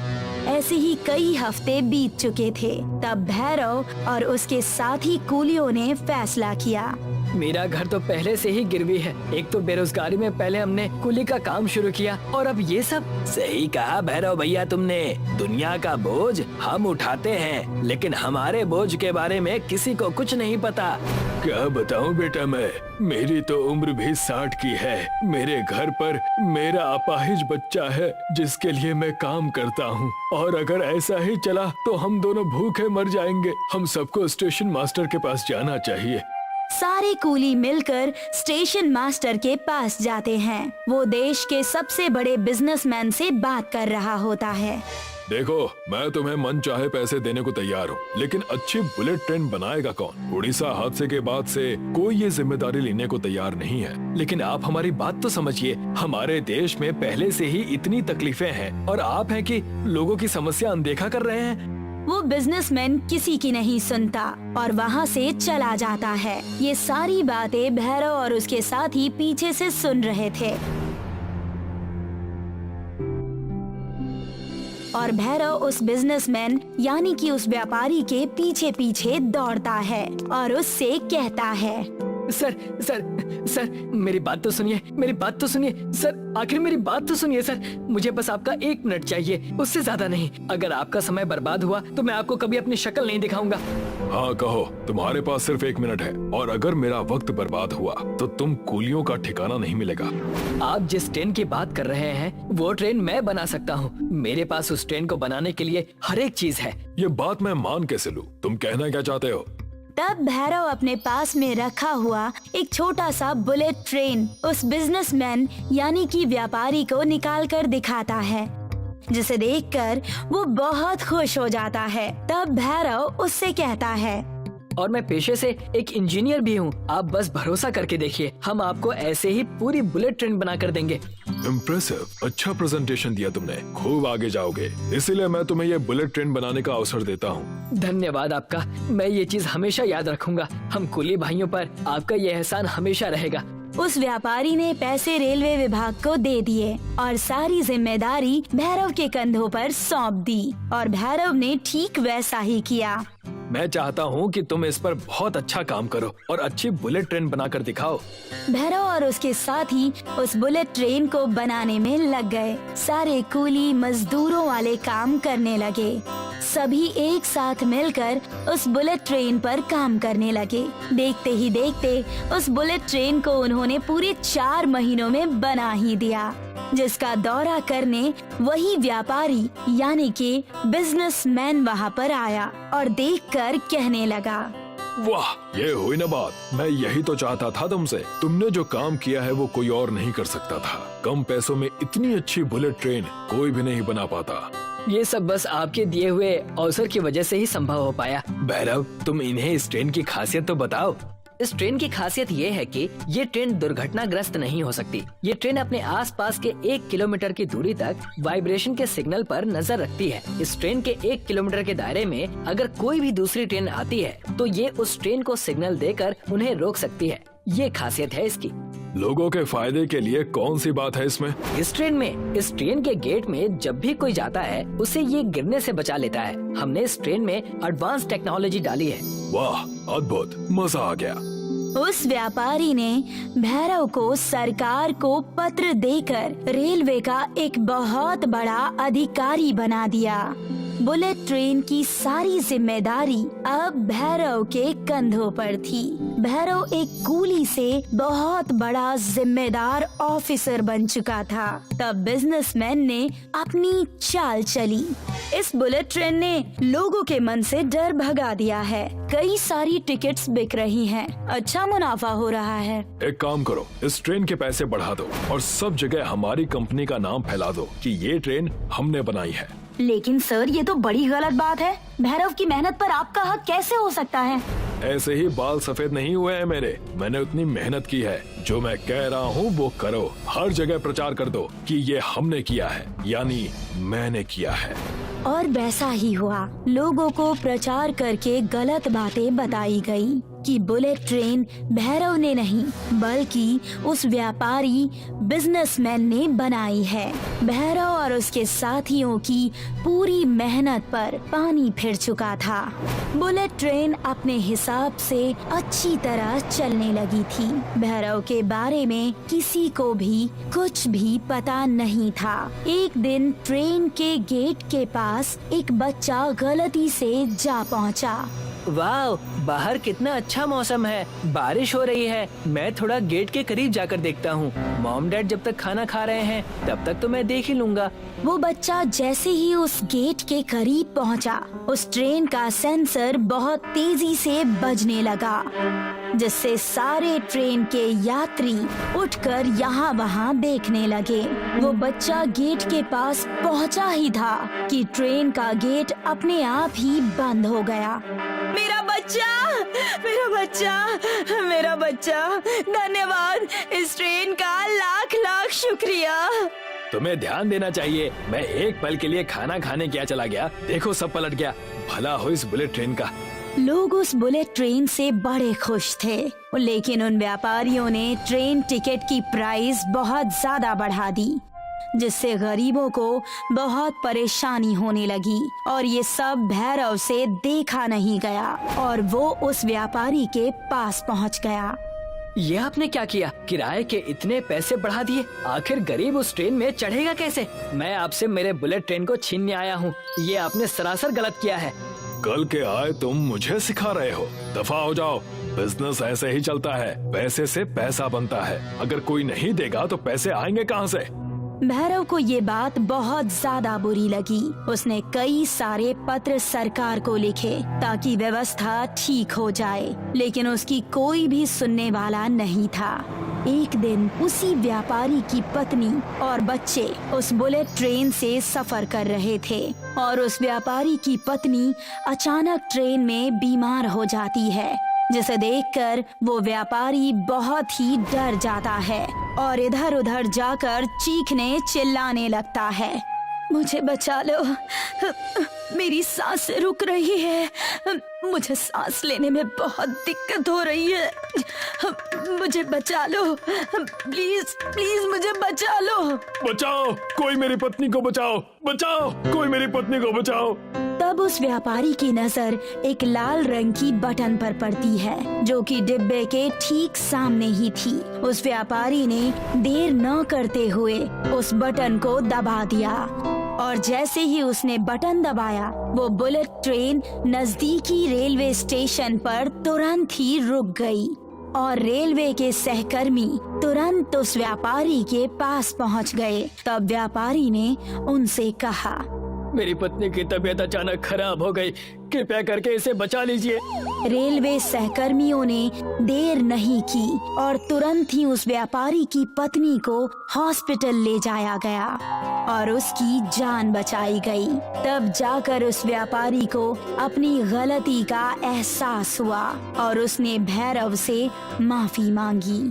ऐसे ही कई हफ्ते बीत चुके थे। तब भैरव और उसके साथी कूलियों ने फैसला किया। मेरा घर तो पहले से ही गिरवी है। एक तो बेरोजगारी में पहले हमने कुली का काम शुरू किया और अब ये सब। सही कहा भैरव भैया तुमने। दुनिया का बोझ हम उठाते हैं, लेकिन हमारे बोझ के बारे में किसी को कुछ नहीं पता। क्या बताऊं बेटा, मैं मेरी तो उम्र भी 60 की है। मेरे घर पर मेरा अपाहिज बच्चा है जिसके लिए मैं काम करता हूँ, और अगर ऐसा ही चला तो हम दोनों भूखे मर जाएंगे। हम सबको स्टेशन मास्टर के पास जाना चाहिए। सारे कूली मिलकर स्टेशन मास्टर के पास जाते हैं। वो देश के सबसे बड़े बिजनेसमैन से बात कर रहा होता है। देखो, मैं तुम्हें मन चाहे पैसे देने को तैयार हूँ, लेकिन अच्छी बुलेट ट्रेन बनाएगा कौन? उड़ीसा हादसे के बाद से कोई ये जिम्मेदारी लेने को तैयार नहीं है। लेकिन आप हमारी बात तो समझिए, हमारे देश में पहले से ही इतनी तकलीफें हैं और आप हैं कि लोगों की समस्या अनदेखा कर रहे हैं। वो बिजनेसमैन किसी की नहीं सुनता और वहाँ से चला जाता है। ये सारी बातें भैरव और उसके साथी पीछे से सुन रहे थे और भैरव उस बिजनेसमैन यानी कि उस व्यापारी के पीछे पीछे दौड़ता है और उससे कहता है, सर सर सर मेरी बात तो सुनिए, मेरी बात तो सुनिए सर, आखिर मेरी बात तो सुनिए सर। मुझे बस आपका 1 मिनट चाहिए, उससे ज्यादा नहीं। अगर आपका समय बर्बाद हुआ तो मैं आपको कभी अपनी शक्ल नहीं दिखाऊंगा। हाँ कहो, तुम्हारे पास सिर्फ 1 मिनट है और अगर मेरा वक्त बर्बाद हुआ तो तुम कूलियों का ठिकाना नहीं मिलेगा। आप जिस ट्रेन की बात कर रहे हैं वो ट्रेन मैं बना सकता हूँ। मेरे पास उस ट्रेन को बनाने के लिए हर एक चीज है। ये बात मैं मान कैसे लूं? तुम कहना क्या चाहते हो? तब भैरव अपने पास में रखा हुआ एक छोटा सा बुलेट ट्रेन उस बिजनेसमैन यानी कि व्यापारी को निकाल कर दिखाता है, जिसे देखकर वो बहुत खुश हो जाता है। तब भैरव उससे कहता है, और मैं पेशे से एक इंजीनियर भी हूँ। आप बस भरोसा करके देखिए, हम आपको ऐसे ही पूरी बुलेट ट्रेन बना कर देंगे। इम्प्रेसिव, अच्छा प्रेजेंटेशन दिया तुमने, खूब आगे जाओगे, इसीलिए मैं तुम्हें ये बुलेट ट्रेन बनाने का अवसर देता हूँ। धन्यवाद आपका, मैं ये चीज हमेशा याद रखूंगा। हम कुली भाइयों पर आपका ये एहसान हमेशा रहेगा। उस व्यापारी ने पैसे रेलवे विभाग को दे दिए और सारी जिम्मेदारी भैरव के कंधों पर सौंप दी और भैरव ने ठीक वैसा ही किया। मैं चाहता हूँ कि तुम इस पर बहुत अच्छा काम करो और अच्छी बुलेट ट्रेन बनाकर दिखाओ। भैरव और उसके साथी उस बुलेट ट्रेन को बनाने में लग गए। सारे कूली मजदूरों वाले काम करने लगे। सभी एक साथ मिलकर उस बुलेट ट्रेन पर काम करने लगे। देखते ही देखते उस बुलेट ट्रेन को उन्होंने पूरे 4 महीनों में बना ही दिया, जिसका दौरा करने वही व्यापारी यानी कि बिजनेसमैन वहाँ पर आया और देखकर कहने लगा, वाह, ये हुई ना बात। मैं यही तो चाहता था तुमसे। तुमने जो काम किया है वो कोई और नहीं कर सकता था। कम पैसों में इतनी अच्छी बुलेट ट्रेन कोई भी नहीं बना पाता। ये सब बस आपके दिए हुए अवसर की वजह से ही संभव हो पाया। भैरव, तुम इन्हें इस ट्रेन की खासियत तो बताओ। इस ट्रेन की खासियत ये है कि ये ट्रेन दुर्घटनाग्रस्त नहीं हो सकती। ये ट्रेन अपने आसपास के 1 किलोमीटर की दूरी तक वाइब्रेशन के सिग्नल पर नजर रखती है। इस ट्रेन के 1 किलोमीटर के दायरे में अगर कोई भी दूसरी ट्रेन आती है तो ये उस ट्रेन को सिग्नल देकर उन्हें रोक सकती है। ये खासियत है इसकी। लोगों के फायदे के लिए कौन सी बात है इसमें? इस ट्रेन के गेट में जब भी कोई जाता है उसे ये गिरने से बचा लेता है। हमने इस ट्रेन में एडवांस टेक्नोलॉजी डाली है। वाह, अद्भुत, मजा आ गया। उस व्यापारी ने भैरव को सरकार को पत्र देकर रेलवे का एक बहुत बड़ा अधिकारी बना दिया। बुलेट ट्रेन की सारी जिम्मेदारी अब भैरव के कंधों पर थी। भैरव एक कूली से बहुत बड़ा जिम्मेदार ऑफिसर बन चुका था। तब बिजनेसमैन ने अपनी चाल चली। इस बुलेट ट्रेन ने लोगों के मन से डर भगा दिया है। कई सारी टिकट्स बिक रही हैं, अच्छा मुनाफा हो रहा है। एक काम करो, इस ट्रेन के पैसे बढ़ा दो और सब जगह हमारी कंपनी का नाम फैला दो कि ये ट्रेन हमने बनाई है। लेकिन सर, ये तो बड़ी गलत बात है। भैरव की मेहनत पर आपका हक कैसे हो सकता है? ऐसे ही बाल सफेद नहीं हुए हैं मेरे। मैंने उतनी मेहनत की है। जो मैं कह रहा हूँ वो करो। हर जगह प्रचार कर दो कि ये हमने किया है, यानी मैंने किया है। और वैसा ही हुआ। लोगों को प्रचार करके गलत बातें बताई गई कि बुलेट ट्रेन भैरव ने नहीं बल्कि उस व्यापारी बिजनेसमैन ने बनाई है। भैरव और उसके साथियों की पूरी मेहनत पर पानी फिर चुका था। बुलेट ट्रेन अपने हिसाब से अच्छी तरह चलने लगी थी। भैरव के बारे में किसी को भी कुछ भी पता नहीं था। एक दिन ट्रेन के गेट के पास एक बच्चा गलती से जा पहुंचा। वाह, बाहर कितना अच्छा मौसम है, बारिश हो रही है। मैं थोड़ा गेट के करीब जाकर देखता हूँ। मॉम डैड जब तक खाना खा रहे हैं तब तक तो मैं देख ही लूंगा। वो बच्चा जैसे ही उस गेट के करीब पहुँचा, उस ट्रेन का सेंसर बहुत तेजी से बजने लगा जिससे सारे ट्रेन के यात्री उठकर यहाँ वहाँ देखने लगे। वो बच्चा गेट के पास पहुँचा ही था कि ट्रेन का गेट अपने आप ही बंद हो गया। मेरा बच्चा, मेरा बच्चा, मेरा बच्चा, धन्यवाद, इस ट्रेन का लाख लाख शुक्रिया। तुम्हें ध्यान देना चाहिए। मैं एक पल के लिए खाना खाने क्या चला गया, देखो सब पलट गया। भला हो इस बुलेट ट्रेन का। लोग उस बुलेट ट्रेन से बड़े खुश थे, लेकिन उन व्यापारियों ने ट्रेन टिकट की प्राइस बहुत ज्यादा बढ़ा दी, जिससे गरीबों को बहुत परेशानी होने लगी। और ये सब भैरव से देखा नहीं गया और वो उस व्यापारी के पास पहुंच गया। ये आपने क्या किया? किराए के इतने पैसे बढ़ा दिए, आखिर गरीब उस ट्रेन में चढ़ेगा कैसे? मैं आपसे मेरे बुलेट ट्रेन को छीनने आया हूँ, ये आपने सरासर गलत किया है। कल के आए तुम मुझे सिखा रहे हो, दफा हो जाओ। बिजनेस ऐसे ही चलता है, पैसे से पैसा बनता है। अगर कोई नहीं देगा तो पैसे आएंगे कहाँ से? भैरव को ये बात बहुत ज्यादा बुरी लगी। उसने कई सारे पत्र सरकार को लिखे ताकि व्यवस्था ठीक हो जाए, लेकिन उसकी कोई भी सुनने वाला नहीं था। एक दिन उसी व्यापारी की पत्नी और बच्चे उस बुलेट ट्रेन से सफर कर रहे थे और उस व्यापारी की पत्नी अचानक ट्रेन में बीमार हो जाती है, जिसे देखकर वो व्यापारी बहुत ही डर जाता है और इधर उधर जाकर चीखने चिल्लाने लगता है। मुझे बचा लो, मेरी सांस रुक रही है, मुझे सांस लेने में बहुत दिक्कत हो रही है, मुझे बचा लो, प्लीज प्लीज मुझे बचा लो। बचाओ, कोई मेरी पत्नी को बचाओ, बचाओ, कोई मेरी पत्नी को बचाओ। तब उस व्यापारी की नजर एक लाल रंग की बटन पर पड़ती है, जो कि डिब्बे के ठीक सामने ही थी। उस व्यापारी ने देर न करते हुए उस बटन को दबा दिया और जैसे ही उसने बटन दबाया, वो बुलेट ट्रेन नजदीकी रेलवे स्टेशन पर तुरंत ही रुक गई और रेलवे के सहकर्मी तुरंत उस व्यापारी के पास पहुंच गए। तब व्यापारी ने उनसे कहा, मेरी पत्नी की तबीयत अचानक खराब हो गई, कृपया करके इसे बचा लीजिए। रेलवे सहकर्मियों ने देर नहीं की और तुरंत ही उस व्यापारी की पत्नी को हॉस्पिटल ले जाया गया और उसकी जान बचाई गई। तब जाकर उस व्यापारी को अपनी गलती का एहसास हुआ और उसने भैरव से माफी मांगी।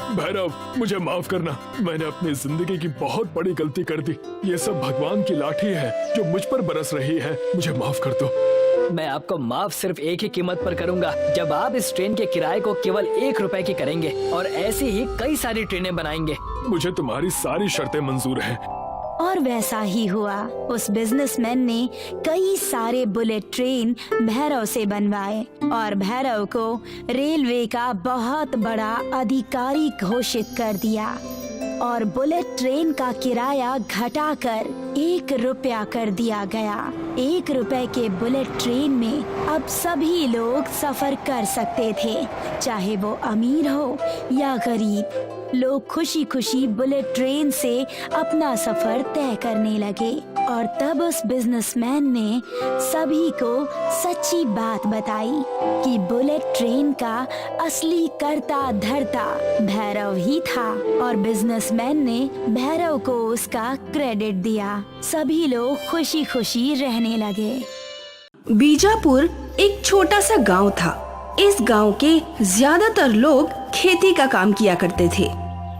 भैरव, मुझे माफ करना, मैंने अपनी जिंदगी की बहुत बड़ी गलती कर दी। ये सब भगवान की लाठी है जो मुझ पर बरस रही है, मुझे माफ कर दो। मैं आपको माफ सिर्फ एक ही कीमत पर करूंगा, जब आप इस ट्रेन के किराए को केवल 1 रुपए की करेंगे और ऐसी ही कई सारी ट्रेनें बनाएंगे। मुझे तुम्हारी सारी शर्तें मंजूर हैं। और वैसा ही हुआ। उस बिजनेसमैन ने कई सारे बुलेट ट्रेन भैरव से बनवाए और भैरव को रेलवे का बहुत बड़ा अधिकारी घोषित कर दिया और बुलेट ट्रेन का किराया घटाकर 1 रुपया कर दिया गया। 1 रुपए के बुलेट ट्रेन में अब सभी लोग सफर कर सकते थे, चाहे वो अमीर हो या गरीब। लोग खुशी खुशी बुलेट ट्रेन से अपना सफर तय करने लगे और तब उस बिजनेसमैन ने सभी को सच्ची बात बताई कि बुलेट ट्रेन का असली कर्ता धर्ता भैरव ही था और बिजनेसमैन ने भैरव को उसका क्रेडिट दिया। सभी लोग खुशी खुशी रहने लगे। बीजापुर एक छोटा सा गांव था। इस गांव के ज्यादातर लोग खेती का काम किया करते थे,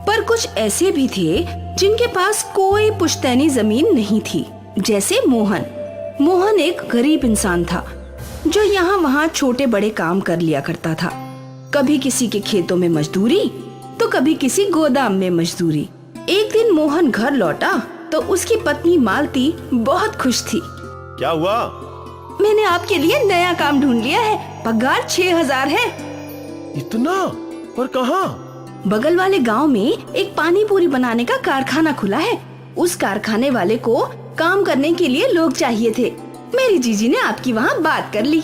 पर कुछ ऐसे भी थे जिनके पास कोई पुश्तैनी जमीन नहीं थी, जैसे मोहन। मोहन एक गरीब इंसान था जो यहाँ वहाँ छोटे बड़े काम कर लिया करता था। कभी किसी के खेतों में मजदूरी तो कभी किसी गोदाम में मजदूरी। एक दिन मोहन घर लौटा तो उसकी पत्नी मालती बहुत खुश थी। क्या हुआ? मैंने आपके लिए नया काम ढूंढ लिया है, पगार 6000 है। इतना? पर कहाँ? बगल वाले गांव में एक पानी पूरी बनाने का कारखाना खुला है। उस कारखाने वाले को काम करने के लिए लोग चाहिए थे। मेरी जीजी ने आपकी वहाँ बात कर ली।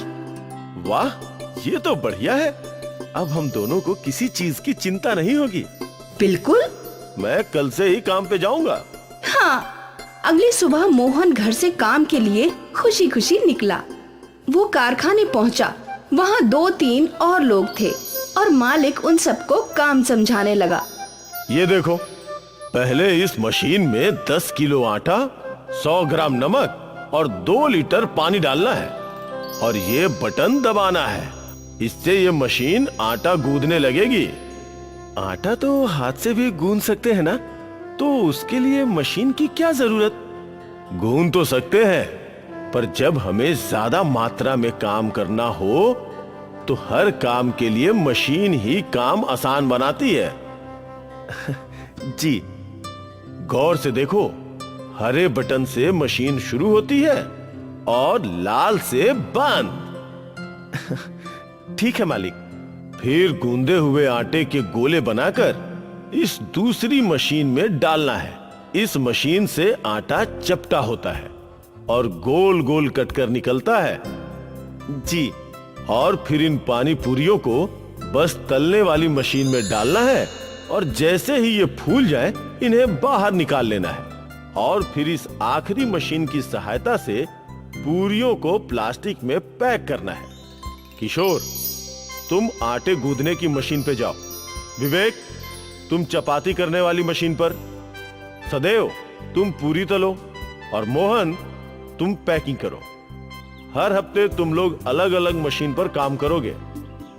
वाह, ये तो बढ़िया है। अब हम दोनों को किसी चीज की चिंता नहीं होगी। बिल्कुल, मैं कल से ही काम पे जाऊंगा। हाँ। अगली सुबह मोहन घर से काम के लिए खुशी खुशी निकला। वो कारखाने पहुंचा। वहाँ 2-3 और लोग थे और मालिक उन सबको काम समझाने लगा। ये देखो, पहले इस मशीन में 10 किलो आटा, 100 ग्राम नमक और 2 लीटर पानी डालना है और ये बटन दबाना है। इससे ये मशीन आटा गूंदने लगेगी। आटा तो हाथ से भी गूंद सकते हैं ना, तो उसके लिए मशीन की क्या जरूरत? गूंद तो सकते हैं, पर जब हमें ज्यादा मात्रा में काम करना हो तो हर काम के लिए मशीन ही काम आसान बनाती है। जी, गौर से देखो, हरे बटन से मशीन शुरू होती है और लाल से बंद। ठीक है मालिक। फिर गूंदे हुए आटे के गोले बनाकर इस दूसरी मशीन में डालना है। इस मशीन से आटा चपटा होता है और गोल गोल कटकर निकलता है। जी, और फिर इन पानी पूरियों को बस तलने वाली मशीन में डालना है और जैसे ही ये फूल जाए इन्हें बाहर निकाल लेना है और फिर इस आखिरी मशीन की सहायता से पूरियों को प्लास्टिक में पैक करना है। किशोर, तुम आटे गूंदने की मशीन पे जाओ। विवेक, तुम चपाती करने वाली मशीन पर। सदैव, तुम पूरी तलो और मोहन, तुम पैकिंग करो। हर हफ्ते तुम लोग अलग अलग मशीन पर काम करोगे।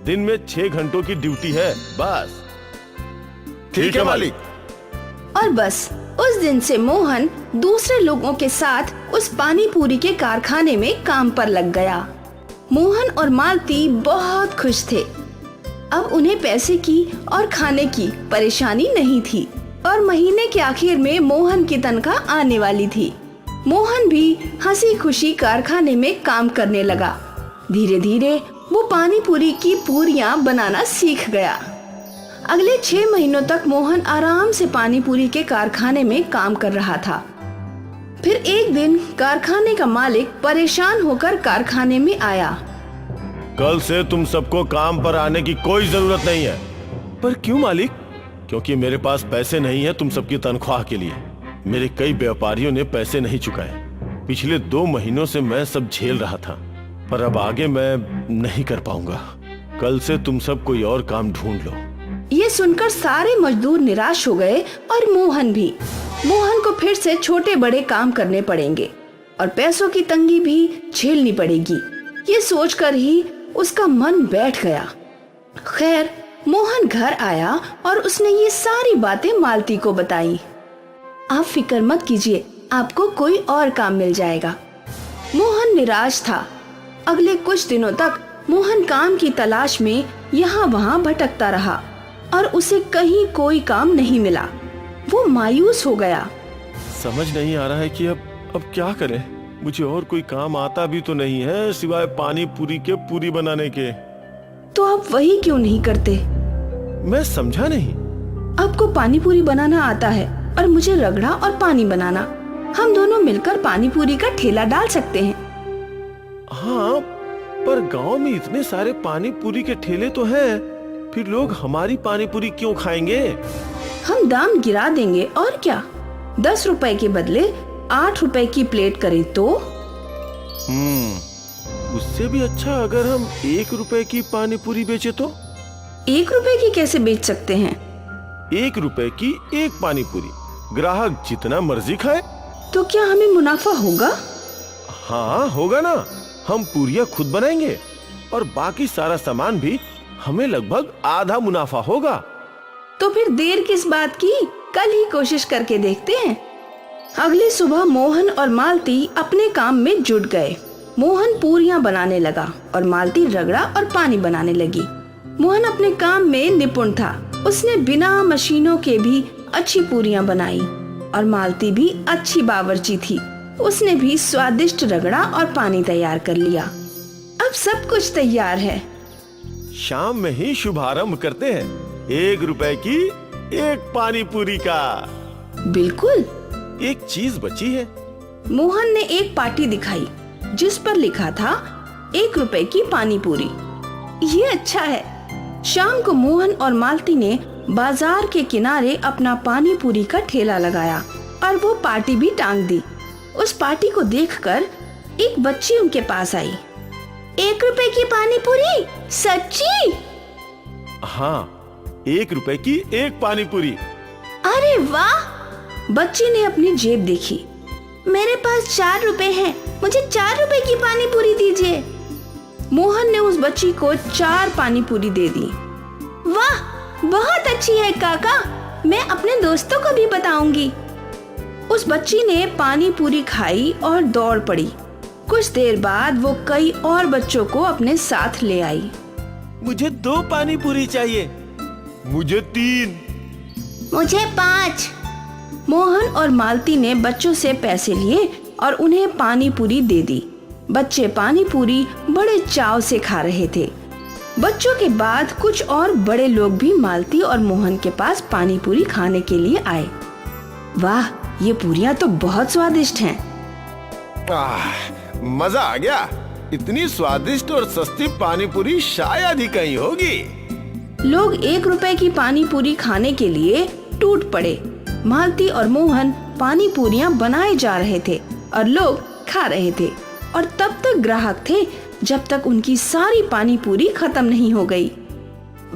दिन में 6 घंटों की ड्यूटी है बस। ठीक है मालिक। और बस उस दिन से मोहन दूसरे लोगों के साथ उस पानी पूरी के कारखाने में काम पर लग गया। मोहन और मालती बहुत खुश थे। अब उन्हें पैसे की और खाने की परेशानी नहीं थी और महीने के आखिर में मोहन की तनख्वाह आने वाली थी। मोहन भी हंसी खुशी कारखाने में काम करने लगा। धीरे धीरे वो पानी पूरी की पूरियां बनाना सीख गया। अगले 6 महीनों तक मोहन आराम से पानी पूरी के कारखाने में काम कर रहा था। फिर एक दिन कारखाने का मालिक परेशान होकर कारखाने में आया। कल से तुम सबको काम पर आने की कोई जरूरत नहीं है। पर क्यों मालिक? क्योंकि मेरे पास पैसे नहीं है तुम सबकी तनख्वाह के लिए। मेरे कई व्यापारियों ने पैसे नहीं चुकाए। पिछले 2 महीनों से मैं सब झेल रहा था, पर अब आगे मैं नहीं कर पाऊंगा। कल से तुम सब कोई और काम ढूंढ लो। ये सुनकर सारे मजदूर निराश हो गए और मोहन भी। मोहन को फिर से छोटे बड़े काम करने पड़ेंगे और पैसों की तंगी भी झेलनी पड़ेगी। ये सोचकर ही उसका मन बैठ गया। खैर, मोहन घर आया और उसने ये सारी बातें मालती को बताई। आप फिक्र मत कीजिए, आपको कोई और काम मिल जाएगा। मोहन निराश था। अगले कुछ दिनों तक मोहन काम की तलाश में यहाँ वहाँ भटकता रहा और उसे कहीं कोई काम नहीं मिला। वो मायूस हो गया। समझ नहीं आ रहा है कि अब क्या करें। मुझे और कोई काम आता भी तो नहीं है सिवाय पानी पूरी के पूरी बनाने के। तो आप वही क्यों नहीं करते? मैं समझा नहीं। आपको पानी पूरी बनाना आता है और मुझे रगड़ा और पानी बनाना। हम दोनों मिलकर पानी पूरी का ठेला डाल सकते हैं। हाँ, पर गांव में इतने सारे पानी पूरी के ठेले तो हैं, फिर लोग हमारी पानी पूरी क्यों खाएंगे? हम दाम गिरा देंगे और क्या। 10 रुपए के बदले 8 रुपए की प्लेट करें तो? उससे भी अच्छा अगर हम 1 रुपए की पानी पूरी बेचे तो? 1 रुपए की कैसे बेच सकते हैं? 1 रुपए की 1 पानी पूरी, ग्राहक जितना मर्जी खाए। तो क्या हमें मुनाफा होगा? हाँ होगा ना। हम पूरियां खुद बनाएंगे और बाकी सारा सामान भी हमें लगभग आधा मुनाफा होगा। तो फिर देर किस बात की, कल ही कोशिश करके देखते हैं। अगली सुबह मोहन और मालती अपने काम में जुट गए। मोहन पूरियां बनाने लगा और मालती रगड़ा और पानी बनाने लगी। मोहन अपने काम में निपुण था। उसने बिना मशीनों के भी अच्छी पूरियां बनाई और मालती भी अच्छी बावर्ची थी। उसने भी स्वादिष्ट रगड़ा और पानी तैयार कर लिया। अब सब कुछ तैयार है। शाम में ही शुभारंभ करते हैं। 1 रुपए की 1 पानी पूरी का। बिल्कुल। एक चीज बची है। मोहन ने एक पाटी दिखाई जिस पर लिखा था 1 रुपए की पानी पूरी। ये अच्छा है। शाम को मोहन और मालती ने बाजार के किनारे अपना पानी पूरी का ठेला लगाया और वो पाटी भी टांग दी। उस पाटी को देखकर एक बच्ची उनके पास आई। 1 रुपए की पानी पूरी? सच्ची? हाँ, 1 रुपए की एक पानी पूरी। अरे वाह! बच्ची ने अपनी जेब देखी। मेरे पास 4 रुपए हैं, मुझे 4 रुपए की पानी पूरी दीजिए। मोहन ने उस बच्ची को 4 पानी पूरी दे दी। वाह, बहुत अच्छी है काका, मैं अपने दोस्तों को भी बताऊंगी। उस बच्ची ने पानी पूरी खाई और दौड़ पड़ी। कुछ देर बाद वो कई और बच्चों को अपने साथ ले आई। मुझे 2 पानी पूरी चाहिए। मुझे 3। मुझे 5। मोहन और मालती ने बच्चों से पैसे लिए और उन्हें पानी पूरी दे दी। बच्चे पानी पूरी बड़े चाव से खा रहे थे। बच्चों के बाद कुछ और बड़े लोग भी मालती और मोहन के पास पानी पूरी खाने के लिए आए। वाह, ये पूरियां तो बहुत स्वादिष्ट हैं। मजा आ गया। इतनी स्वादिष्ट और सस्ती पानी पूरी शायद ही कहीं होगी। लोग 1 रुपए की पानी पूरी खाने के लिए टूट पड़े। मालती और मोहन पानी पूरियां बनाए जा रहे थे और लोग खा रहे थे, और तब तक ग्राहक थे जब तक उनकी सारी पानी पूरी खत्म नहीं हो गई।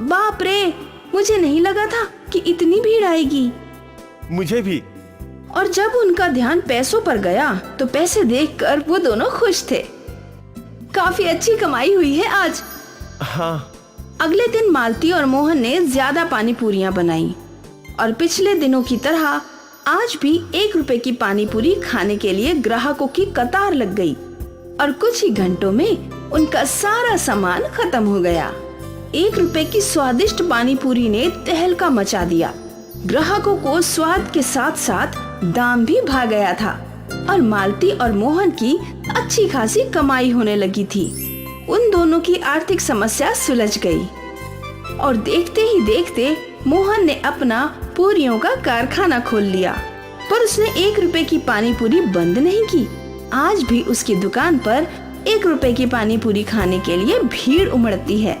बाप रे, मुझे नहीं लगा था कि इतनी भीड़ आएगी। मुझे भी। और जब उनका ध्यान पैसों पर गया तो पैसे देखकर वो दोनों खुश थे। काफी अच्छी कमाई हुई है आज। हाँ। अगले दिन मालती और मोहन ने ज्यादा पानी पूरियां बनाई और पिछले दिनों की तरह आज भी 1 रुपए की पानी पूरी खाने के लिए ग्राहकों की कतार लग गई और कुछ ही घंटों में उनका सारा सामान खत्म हो गया। 1 रुपए की स्वादिष्ट पानी पूरी ने तहलका मचा दिया। ग्राहकों को स्वाद के साथ साथ दाम भी भा गया था और मालती और मोहन की अच्छी खासी कमाई होने लगी थी। उन दोनों की आर्थिक समस्या सुलझ गई और देखते ही देखते मोहन ने अपना पूरियों का कारखाना खोल लिया। पर उसने 1 रुपए की पानी पूरी बंद नहीं की। आज भी उसकी दुकान पर 1 रुपए की पानी पूरी खाने के लिए भीड़ उमड़ती है।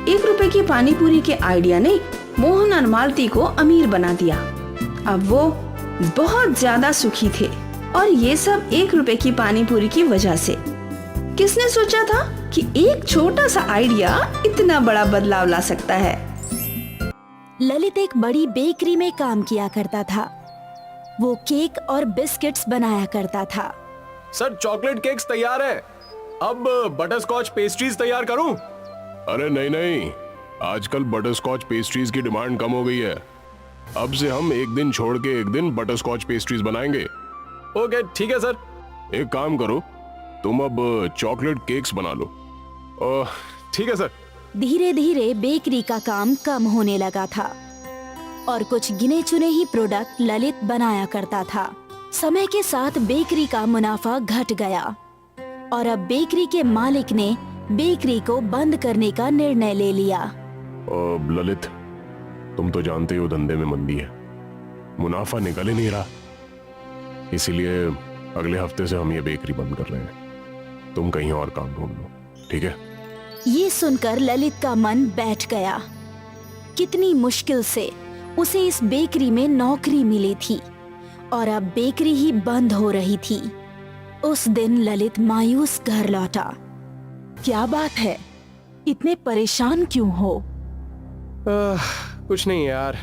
1 रुपए की पानी पूरी के आइडिया ने मोहन और मालती को अमीर बना दिया। अब वो बहुत ज्यादा सुखी थे और ये सब 1 रुपए की पानी पूरी की वजह से। किसने सोचा था कि एक छोटा सा आइडिया इतना बड़ा बदलाव ला सकता है। ललित एक बड़ी बेकरी में काम किया करता था। वो केक और बिस्किट्स बनाया करता था। सर, चॉकलेट केक्स तैयार है। अब बटर स्कॉच पेस्ट्रीज तैयार करूं? अरे नहीं नहीं, आजकल बटर स्कॉच पेस्ट्रीज की डिमांड कम हो गई है। अब से हम एक दिन छोड़ के एक दिन बटर स्कॉच पेस्ट्रीज बनाएंगे। ओके, ठीक है सर। एक काम करो, तुम अब चॉकलेट केक्स बना लो। ठीक है सर। धीरे धीरे बेकरी का काम कम होने लगा था और कुछ गिने चुने ही प्रोडक्ट ललित बनाया करता था। समय के साथ बेकरी का मुनाफा घट गया और अब बेकरी के मालिक ने बेकरी को बंद करने का निर्णय ले लिया। ललित, तुम तो जानते हो धंधे में मंदी है, मुनाफा निकल ही नहीं रहा। इसीलिए अगले हफ्ते से हम ये बेकरी बंद कर रहे हैं। तुम कहीं और काम ढूंढ लो, ठीक है? ये सुनकर ललित का मन बैठ गया। कितनी मुश्किल से उसे इस बेकरी में नौकरी मिली थी और अब बेकरी ही बंद हो रही थी। उस दिन ललित मायूस घर लौटा। क्या बात है, इतने परेशान क्यों हो? कुछ नहीं यार,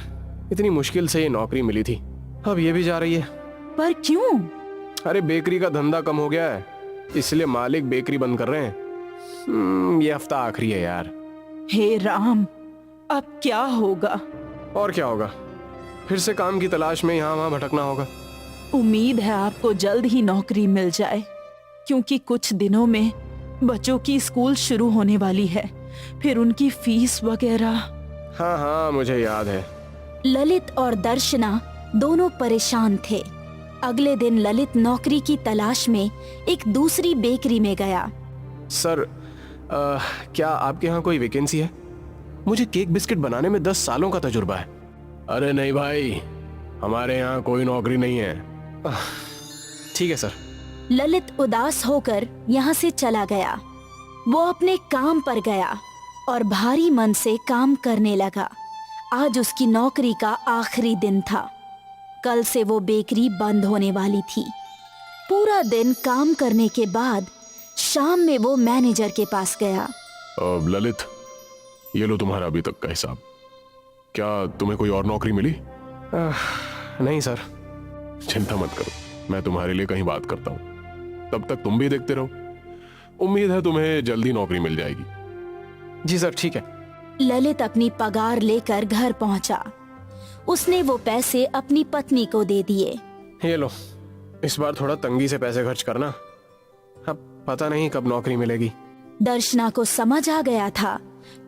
इतनी मुश्किल से ये नौकरी मिली थी, अब ये भी जा रही है। पर क्यों? अरे बेकरी का धंधा कम हो गया है, इसलिए मालिक बेकरी बंद कर रहे हैं। ये हफ्ता आखिरी है यार। हे राम, अब क्या होगा? और क्या होगा, फिर से काम की तलाश में यहाँ वहाँ भटकना होगा। उम्मीद है आपको जल्द ही नौकरी मिल जाए, क्योंकि कुछ दिनों में बच्चों की स्कूल शुरू होने वाली है, फिर उनकी फीस वगैरह। हाँ हाँ, मुझे याद है। ललित और दर्शना दोनों परेशान थे। अगले दिन ललित नौकरी की तलाश में एक दूसरी बेकरी में गया। सर, क्या आपके यहाँ कोई वैकेंसी है? मुझे केक बिस्किट बनाने में 10 सालों का तजुर्बा है। अरे नहीं भाई, हमारे यहाँ कोई नौकरी नहीं है। ठीक है सर। ललित उदास होकर यहाँ से चला गया। वो अपने काम पर गया और भारी मन से काम करने लगा। आज उसकी नौकरी का आखिरी दिन था। कल से वो बेकरी बंद होने वाली थी। पूरा दिन काम करने के बाद शाम में वो मैनेजर के पास गया। ललित, ये लो तुम्हारा अभी तक का हिसाब। क्या तुम्हें कोई और नौकरी मिली? नहीं सर। चिंता मत करो, मैं तुम्हारे लिए कहीं बात करता हूँ, तब तक तुम भी देखते रहो। उम्मीद है तुम्हें जल्दी नौकरी मिल जाएगी। जी सर, ठीक है। ललित अपनी पगार लेकर घर पहुंचा। उसने वो पैसे अपनी पत्नी को दे दिए। ये लो, इस बार थोड़ा तंगी से पैसे खर्च करना, अब पता नहीं कब नौकरी मिलेगी। दर्शना को समझ आ गया था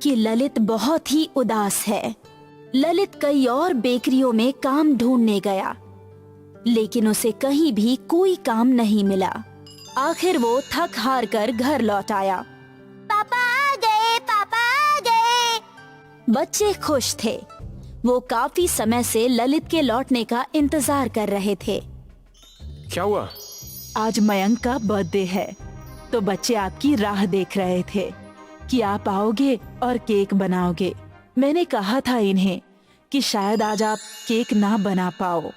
कि ललित बहुत ही उदास है। ललित कई और बेकरियों में काम ढूंढने गया, लेकिन उसे कहीं भी कोई काम नहीं मिला। आखिर वो थक हार कर घर लौट आया। पापा आ गए, पापा आ गए। बच्चे खुश थे। वो काफी समय से ललित के लौटने का इंतजार कर रहे थे। क्या हुआ? आज मयंक का बर्थडे है, तो बच्चे आपकी राह देख रहे थे कि आप आओगे और केक बनाओगे। मैंने कहा था इन्हें कि शायद आज आप केक ना बना पाओ।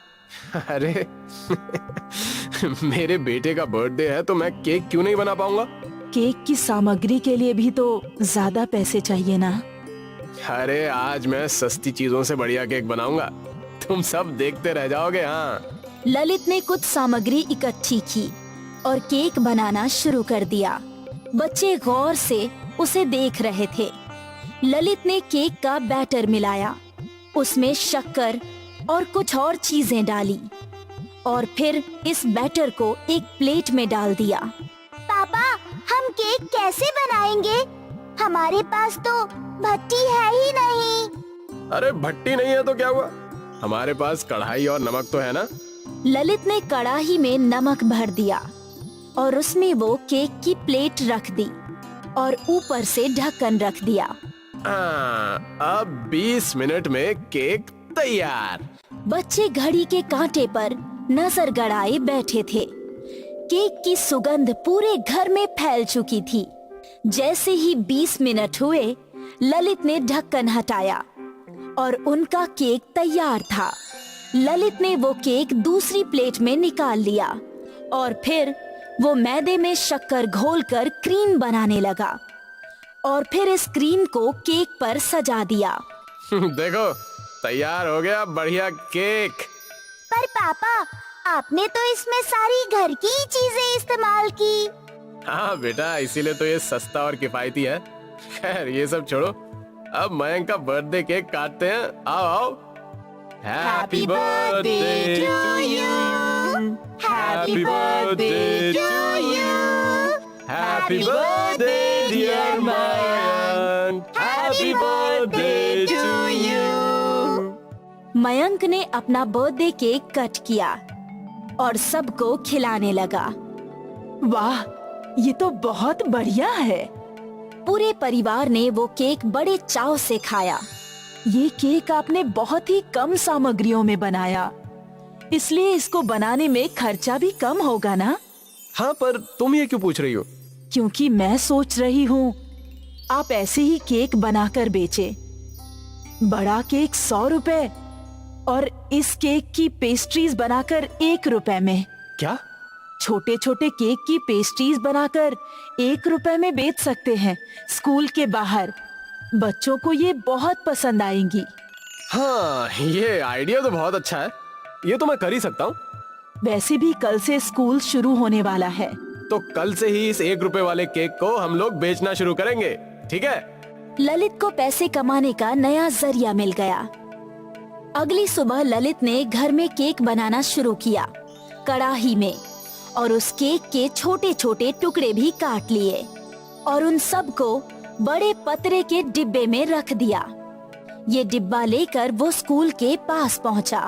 अरे मेरे बेटे का बर्थडे है तो मैं केक क्यों नहीं बना पाऊंगा? केक की सामग्री के लिए भी तो ज्यादा पैसे चाहिए ना। अरे आज मैं सस्ती चीजों से बढ़िया केक बनाऊंगा, तुम सब देखते रह जाओगे। हाँ। ललित ने कुछ सामग्री इकट्ठी की और केक बनाना शुरू कर दिया। बच्चे गौर से उसे देख रहे थे। ललित ने केक का बैटर मिलाया, उसमें शक्कर और कुछ और चीजें डाली और फिर इस बैटर को एक प्लेट में डाल दिया। पापा, हम केक कैसे बनाएंगे? हमारे पास तो भट्टी है ही नहीं। अरे भट्टी नहीं है तो क्या हुआ, हमारे पास कढ़ाई और नमक तो है ना। ललित ने कढ़ाई में नमक भर दिया और उसमें वो केक की प्लेट रख दी और ऊपर से ढक्कन रख दिया। अब 20 मिनट में केक तैयार। बच्चे घड़ी के कांटे पर नजर गड़ाए बैठे थे। केक की सुगंध पूरे घर में फैल चुकी थी। जैसे ही 20 मिनट हुए, ललित ने ढक्कन हटाया और उनका केक तैयार था। ललित ने वो केक दूसरी प्लेट में निकाल लिया और फिर वो मैदे में शक्कर घोलकर क्रीम बनाने लगा और फिर इस क्रीम को केक पर सजा दिया। देखो, तैयार हो गया बढ़िया केक। पर पापा, आपने तो इसमें सारी घर की चीजें इस्तेमाल की। हाँ बेटा, इसीलिए तो ये सस्ता और किफायती है। खैर ये सब छोड़ो, अब मयंक का बर्थडे केक काटते हैं। आओ आओ। Happy birthday to you, happy birthday to you, happy birthday dear Mayank, happy birthday to you. Mayank ने अपना बर्थडे केक कट किया और सबको खिलाने लगा। वाह, ये तो बहुत बढ़िया है। पूरे परिवार ने वो केक बड़े चाव से खाया। ये केक आपने बहुत ही कम सामग्रियों में बनाया, इसलिए इसको बनाने में खर्चा भी कम होगा ना? हाँ, पर तुम ये क्यों पूछ रही हो? क्योंकि मैं सोच रही हूँ आप ऐसे ही केक बनाकर बेचे। बड़ा केक 100 रुपए और इस केक की पेस्ट्रीज बनाकर 1 रुपए में। क्या? छोटे छोटे केक की पेस्ट्रीज बनाकर 1 रुपए में बेच सकते हैं स्कूल के बाहर। बच्चों को ये बहुत पसंद आएंगी। हाँ, ये आइडिया तो बहुत अच्छा है, ये तो मैं कर ही सकता हूँ। वैसे भी कल से स्कूल शुरू होने वाला है, तो कल से ही इस 1 रुपए वाले केक को हम लोग बेचना शुरू करेंगे, ठीक है? ललित को पैसे कमाने का नया जरिया मिल गया। अगली सुबह ललित ने घर में केक बनाना शुरू किया, कड़ाही में, और उस केक के छोटे छोटे टुकड़े भी काट लिए और उन सब को बड़े पतरे के डिब्बे में रख दिया। ये डिब्बा लेकर वो स्कूल के पास पहुंचा।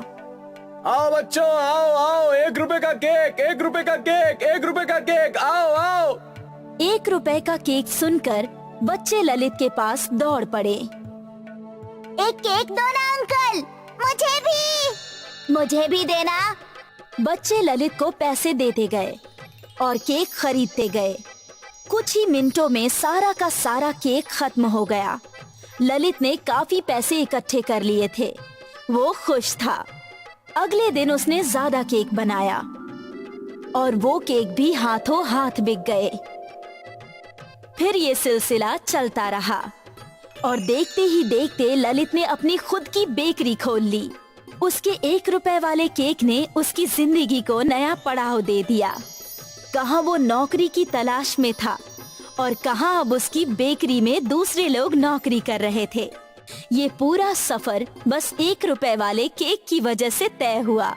आओ बच्चों, आओ आओ, 1 रुपए का केक, 1 रुपए का केक, 1 रुपए का केक, आओ आओ। 1 रुपए का केक सुनकर बच्चे ललित के पास दौड़ पड़े। एक केक दो ना अंकल, मुझे भी देना। बच्चे ललित को पैसे देते गए और केक खरीदते गए। कुछ ही मिनटों में सारा का सारा केक खत्म हो गया। ललित ने काफी पैसे इकट्ठे कर लिए थे। वो खुश था। अगले दिन उसने ज्यादा केक बनाया और वो केक भी हाथों हाथ बिक गए। फिर ये सिलसिला चलता रहा। और देखते ही देखते ललित ने अपनी खुद की बेकरी खोल ली। उसके 1 रुपए वाले केक ने उसकी जिंदगी को नया पड़ाव दे दिया। कहाँ वो नौकरी की तलाश में था और कहाँ अब उसकी बेकरी में दूसरे लोग नौकरी कर रहे थे। ये पूरा सफर बस 1 रुपए वाले केक की वजह से तय हुआ।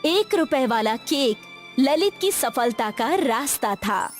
1 रुपए वाला केक ललित की सफलता का रास्ता था।